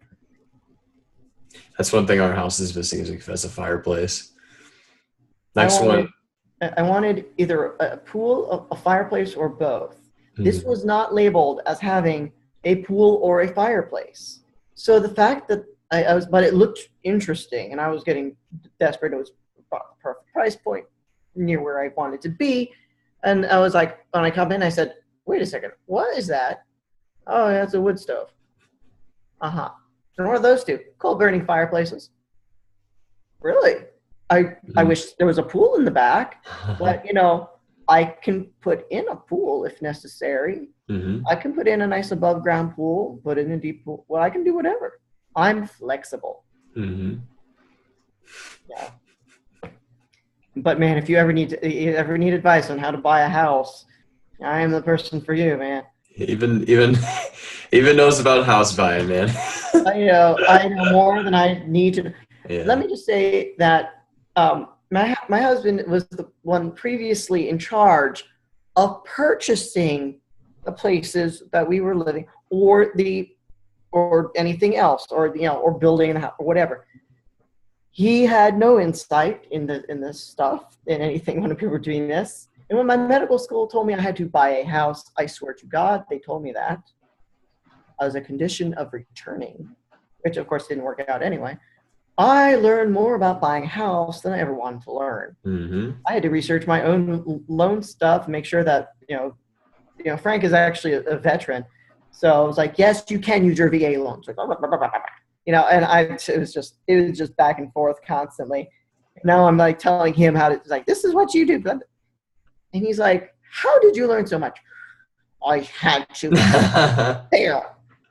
That's one thing our house is missing is a fireplace. I wanted either a pool, a fireplace, or both. Mm-hmm. This was not labeled as having a pool or a fireplace. So the fact that but it looked interesting, and I was getting desperate. It was the perfect price point, near where I wanted to be. And I was like, when I come in, I said, wait a second, what is that? Oh, yeah, it's a wood stove. Uh-huh. And what are those 2? Coal burning fireplaces. Really? I wish there was a pool in the back, but I can put in a pool if necessary. Mm-hmm. I can put in a nice above ground pool, put in a deep pool. Well, I can do whatever. I'm flexible. Mm-hmm. Yeah. But man, if you ever need advice on how to buy a house, I am the person for you, man. Even knows about house buying, man. I know more than I need to. Yeah. Let me just say that my husband was the one previously in charge of purchasing the places that we were living, or anything else, or building a house or whatever. He had no insight in this stuff, in anything when people were doing this. And when my medical school told me I had to buy a house, I swear to God, they told me that as a condition of returning, which of course didn't work out anyway. I learned more about buying a house than I ever wanted to learn. Mm-hmm. I had to research my own loan stuff, make sure that, Frank is actually a veteran. So I was like, yes, you can use your VA loans. Like, and it was just back and forth constantly. Now I'm like telling him how to, like, this is what you do. And he's like, how did you learn so much? I had to fail.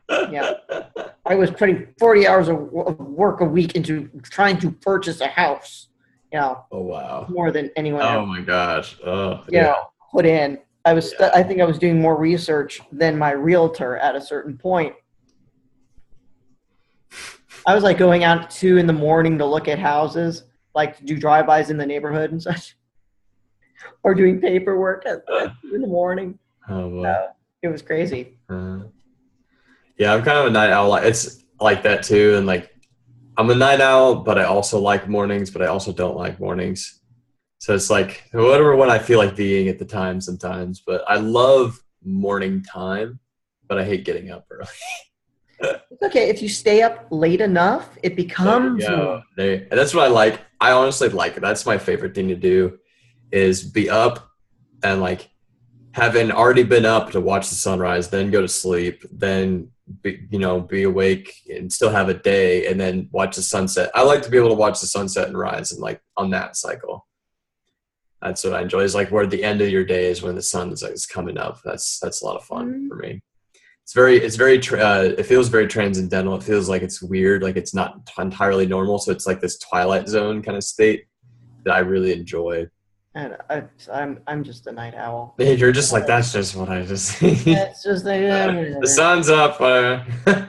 I was putting 40 hours of work a week into trying to purchase a house. Oh, wow. More than anyone else. Oh, my gosh. Oh, put in. I think I was doing more research than my realtor at a certain point. I was like going out at 2 a.m. to look at houses, like to do drive-bys in the neighborhood and such, or doing paperwork at 2 a.m. Oh, wow. It was crazy. Yeah, I'm kind of a night owl. It's like that too. And like, I'm a night owl, but I also like mornings, but I also don't like mornings. So it's like whatever one I feel like being at the time sometimes, but I love morning time, but I hate getting up early. It's okay. If you stay up late enough, it becomes. And that's what I like. I honestly like it. That's my favorite thing to do is be up and like having already been up to watch the sunrise, then go to sleep, then be awake and still have a day and then watch the sunset. I like to be able to watch the sunset and rise and like on that cycle. That's what I enjoy. Is like where the end of your day is when the sun is coming up. That's a lot of fun for me. It feels very transcendental. It feels like it's weird, like it's not entirely normal. So it's like this twilight zone kind of state that I really enjoy. And I'm just a night owl. You're just like, that's just what I just see. It's just the sun's up.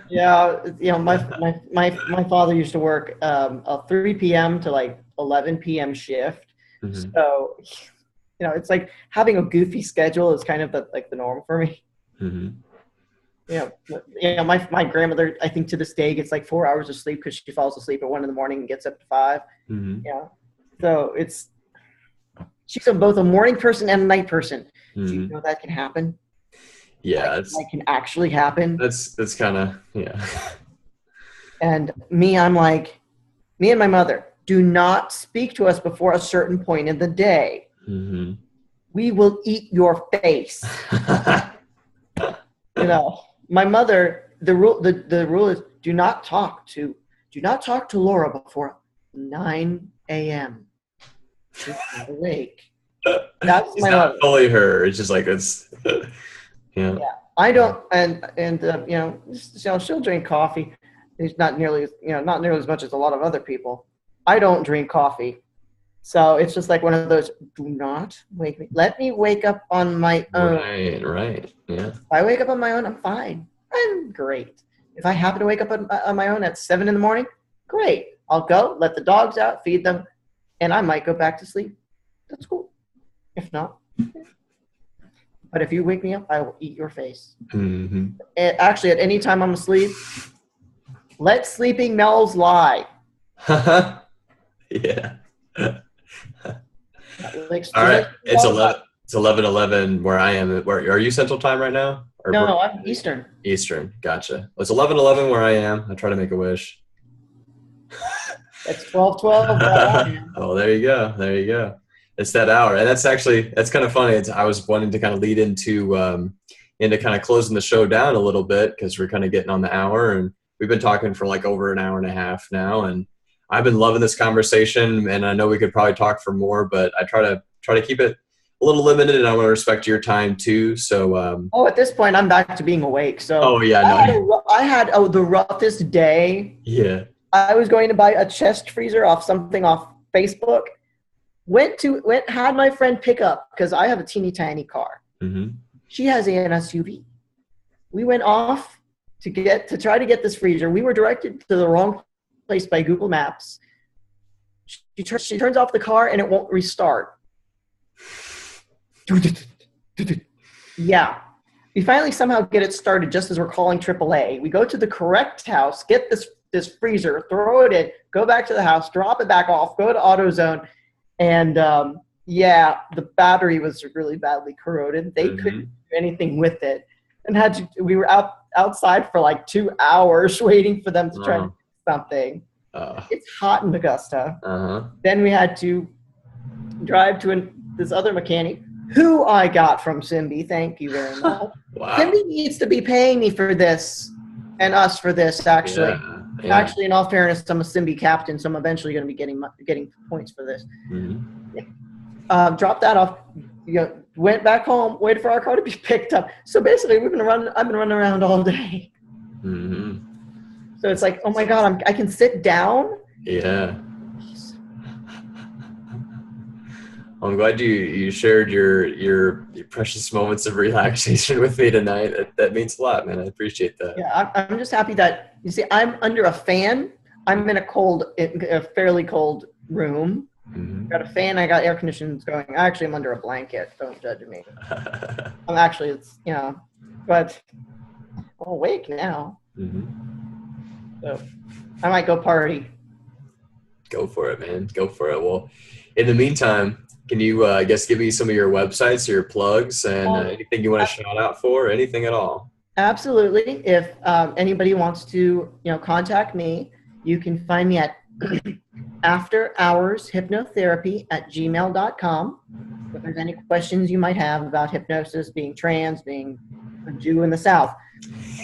Yeah, my father used to work a 3 p.m. to like 11 p.m. shift. Mm-hmm. So, it's like having a goofy schedule is kind of the norm for me. Mm-hmm. My grandmother, I think to this day, gets like 4 hours of sleep because she falls asleep at 1 a.m. and gets up to 5. Mm-hmm. So she's both a morning person and a night person. Mm-hmm. Do you know that can happen? Yeah, that can actually happen. That's kind of, yeah. And me and my mother, do not speak to us before a certain point in the day. Mm-hmm. We will eat your face. My mother, the rule is do not talk to Laura before 9 a.m. She's not awake. That's my not mother. Fully her. It's just like it's. Yeah. I don't, and she'll drink coffee. It's not nearly as much as a lot of other people. I don't drink coffee, so it's just like one of those. Do not wake me. Let me wake up on my own. Right. Yeah. If I wake up on my own, I'm fine. I'm great. If I happen to wake up on my own at 7 a.m, great. I'll go, let the dogs out, feed them, and I might go back to sleep. That's cool. If not. But if you wake me up, I will eat your face. Mm-hmm. Actually, at any time I'm asleep, let sleeping Mel's lie. Yeah. All right. It's 11:11 where I am. Where are you Central Time right now? No, I'm Eastern. Eastern. Gotcha. Well, it's 11:11 where I am. I try to make a wish. It's 12:12 where I am. Oh, there you go. It's that hour. And that's kind of funny. I was wanting to kind of lead into kind of closing the show down a little bit because we're kind of getting on the hour, and we've been talking for like over an hour and a half now. And I've been loving this conversation, and I know we could probably talk for more, but I try to keep it a little limited, and I want to respect your time too. So, at this point I'm back to being awake. So I had the roughest day. Yeah. I was going to buy a chest freezer off Facebook. Had my friend pick up because I have a teeny tiny car. Mm-hmm. She has an SUV. We went off to try to get this freezer. We were directed to the wrong place by Google Maps. She turns off the car and it won't restart. Yeah. We finally somehow get it started just as we're calling AAA. We go to the correct house, get this freezer, throw it in, go back to the house, drop it back off, go to AutoZone. And the battery was really badly corroded. They couldn't do anything with it, and we were outside for like 2 hours waiting for them to try to do something. It's hot in Augusta. Uh-huh. Then we had to drive to this other mechanic who I got from Simbi. Thank you very much. Wow. Simbi needs to be paying me for this and us for this, actually. Yeah. Actually, in all fairness, I'm a Simbi captain, so I'm eventually going to be getting points for this. Mm-hmm. Dropped that off. Went back home, waited for our car to be picked up. So basically, I've been running around all day. Mm-hmm. So it's like, oh my God, I can sit down. Yeah. I'm glad you shared your precious moments of relaxation with me tonight. That means a lot, man. I appreciate that. Yeah, I'm just happy that, you see, I'm under a fan. I'm in a fairly cold room. Mm-hmm. Got a fan. I got air conditioning going. Actually, I'm under a blanket. Don't judge me. But I'm awake now. Mm-hmm. So I might go party. Go for it, man. Go for it. Well, in the meantime, can you, give me some of your websites, your plugs, and anything you want to shout out for, anything at all? Absolutely. If anybody wants to, contact me, you can find me at afterhourshypnotherapy@gmail.com. If there's any questions you might have about hypnosis, being trans, being a Jew in the South,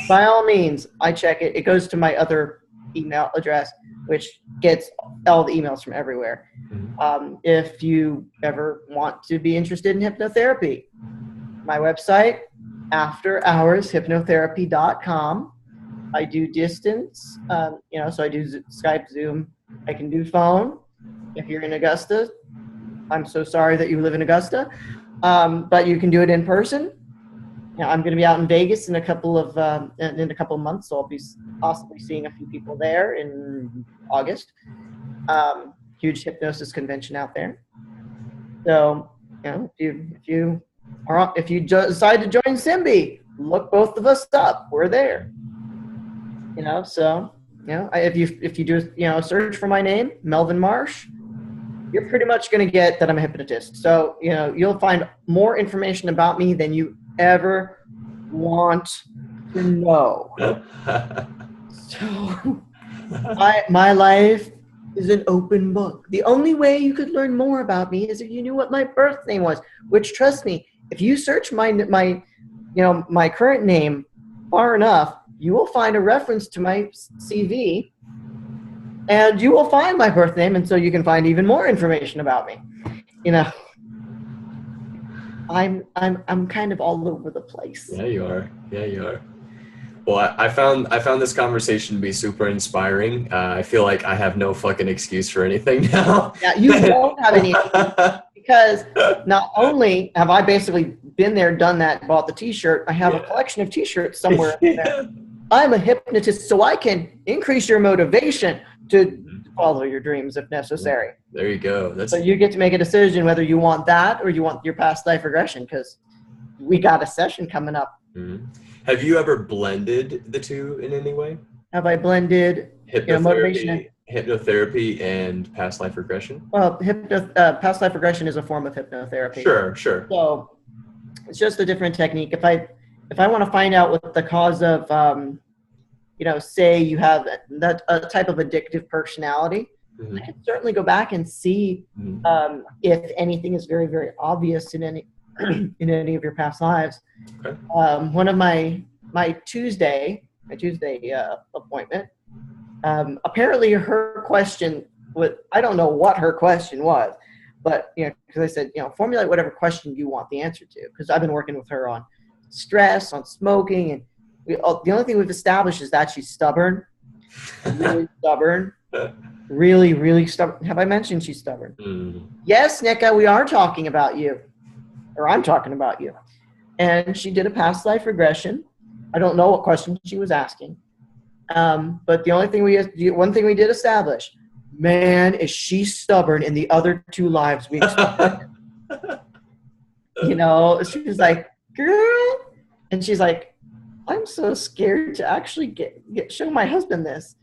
by all means, I check it. It goes to my other email address. which gets all the emails from everywhere. If you ever want to be interested in hypnotherapy, my website, afterhourshypnotherapy.com. I do distance, so I do Skype, Zoom. I can do phone. If you're in Augusta, I'm so sorry that you live in Augusta, but you can do it in person. I'm going to be out in Vegas in a couple of months, so I'll be possibly seeing a few people there in August. Huge hypnosis convention out there. So, if you decide to join Simbi, look both of us up. We're there. If you do search for my name, Melvin Marsh, you're pretty much going to get that I'm a hypnotist. So, you'll find more information about me than you ever want to know. So, my life is an open book. The only way you could learn more about me is if you knew what my birth name was, which, trust me, if you search my current name far enough, you will find a reference to my CV, and you will find my birth name, and so you can find even more information about me. I'm kind of all over the place. Yeah, you are. Well, I found this conversation to be super inspiring. I feel like I have no fucking excuse for anything now. Yeah, you don't have any excuse, because not only have I basically been there, done that, bought the T-shirt, I have a collection of T-shirts somewhere in there. I'm a hypnotist, so I can increase your motivation to follow your dreams if necessary. There you go. So you get to make a decision whether you want that or you want your past life regression, because we got a session coming up. Mm-hmm. Have you ever blended the two in any way? Have I blended hypnotherapy and past life regression? Well, past life regression is a form of hypnotherapy. Sure. So it's just a different technique. If I want to find out what the cause of, say you have a type of addictive personality, I can certainly go back and see if anything is very, very obvious in any of your past lives. Okay. One of my Tuesday appointment, apparently her question was, I don't know what her question was, but because I said, formulate whatever question you want the answer to, because I've been working with her on stress, on smoking, and the only thing we've established is that she's stubborn, really stubborn, really, really stubborn. Have I mentioned she's stubborn? Yes, Nika, we are talking about you, or I'm talking about you. And she did a past life regression. I don't know what question she was asking, but one thing we did establish: man, is she stubborn in the other two lives we expected. She was like, girl, and she's like, I'm so scared to actually show my husband this.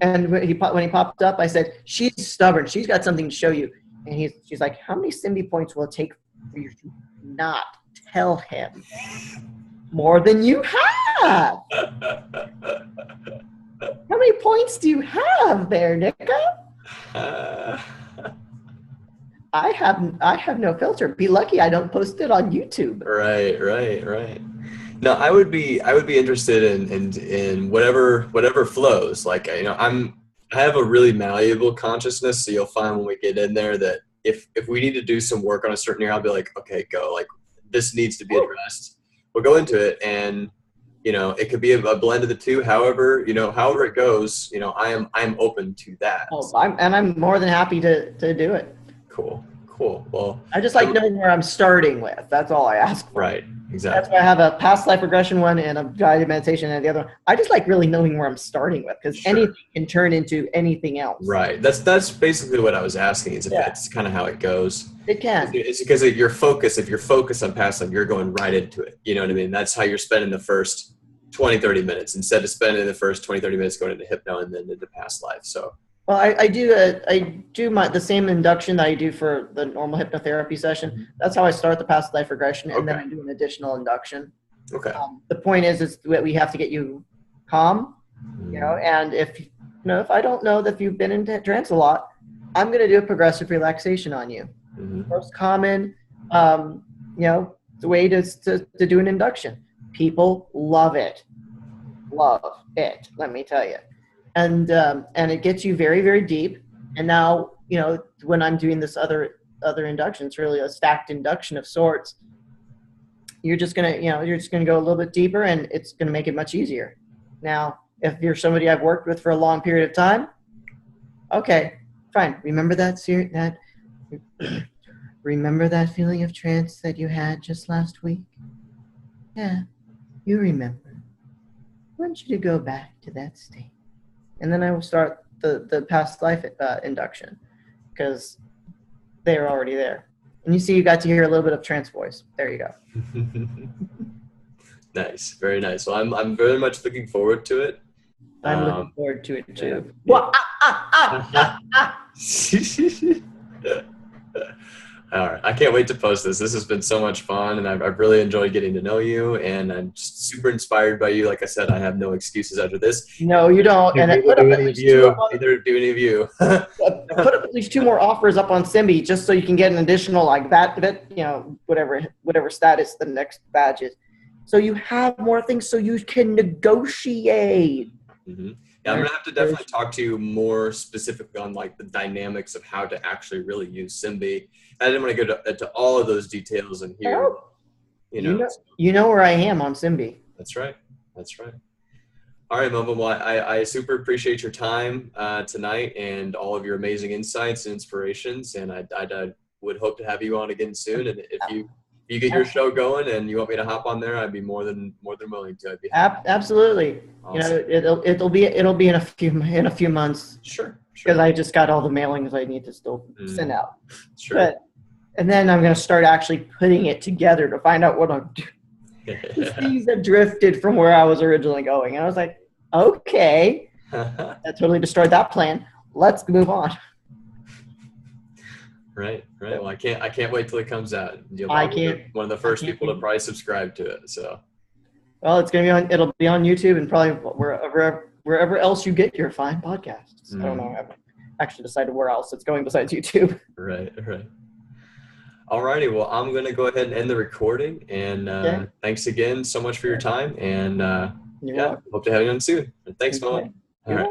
And when he popped up, I said, she's stubborn. She's got something to show you. And she's like, how many Simbi points will it take for you to not tell him? More than you have. How many points do you have there, Nika? I have no filter. Be lucky I don't post it on YouTube. Right. No, I would be interested in whatever flows. Like, I have a really malleable consciousness, so you'll find when we get in there that if we need to do some work on a certain area, I'll be like, okay, go. Like, this needs to be addressed. We'll go into it, and it could be a blend of the two. However it goes, I'm open to that. I'm more than happy to do it. Cool. Well, I just like knowing where I'm starting with. That's all I ask for. Right. Exactly. That's why I have a past life regression one and a guided meditation and the other one. I just like really knowing where I'm starting with, because anything can turn into anything else. Right. That's basically what I was asking, is if that's kind of how it goes. It can. It's because of your focus. If you're focused on past life, you're going right into it. You know what I mean? That's how you're spending the first 20, 30 minutes instead of spending the first 20, 30 minutes going into hypno and then into past life. So. Well, I do the same induction that I do for the normal hypnotherapy session. That's how I start the past life regression, and then I do an additional induction. Okay. The point is that we have to get you calm, and if I don't know that you've been in trance a lot, I'm going to do a progressive relaxation on you. Most common, the way to do an induction. People love it. Let me tell you. and it gets you very, very deep. And now, you know, when I'm doing this other induction, it's really a stacked induction of sorts. You're just gonna go a little bit deeper, and it's gonna make it much easier. Now, if you're somebody I've worked with for a long period of time, okay, fine. Remember remember that feeling of trance that you had just last week? Yeah, you remember. I want you to go back to that state. And then I will start the past life induction, because they're already there. And you see, you got to hear a little bit of trance voice. There you go. Nice, very nice. Well, I'm very much looking forward to it. I'm looking forward to it too. Yeah. All right, I can't wait to post this. This has been so much fun, and I've really enjoyed getting to know you, and I'm just super inspired by you. Like I said, I have no excuses after this. No, you don't. And Neither do any of you. Put up at least 2 more offers up on Simbi, just so you can get an additional, like that, you know, whatever status the next badge is. So you have more things, so you can negotiate. Mm-hmm. Yeah, I'm gonna have to definitely talk to you more specifically on like the dynamics of how to actually really use Simbi. I didn't want to go into all of those details in here. You know where I am on Simbi. That's right. All right, Melvin. Well, I super appreciate your time tonight and all of your amazing insights and inspirations. And I would hope to have you on again soon. And if you get your show going and you want me to hop on there, I'd be more than willing to. I'd be happy. Absolutely. Awesome. You know, it'll be in a few months. Sure. Because I just got all the mailings I need to still send out. Sure. And then I'm going to start actually putting it together to find out what I'm doing. Things have drifted from where I was originally going. And I was like, okay, that totally destroyed that plan. Let's move on. Right. Well, I can't wait till it comes out. You'll be one of the first people to probably subscribe to it. So. Well, it'll be on YouTube and probably wherever else you get your fine podcasts. I don't know. I haven't actually decided where else it's going besides YouTube. Right. Alrighty. Well, I'm going to go ahead and end the recording. And thanks again so much for your time. And hope to have you on soon. Thanks, Melvin. All right.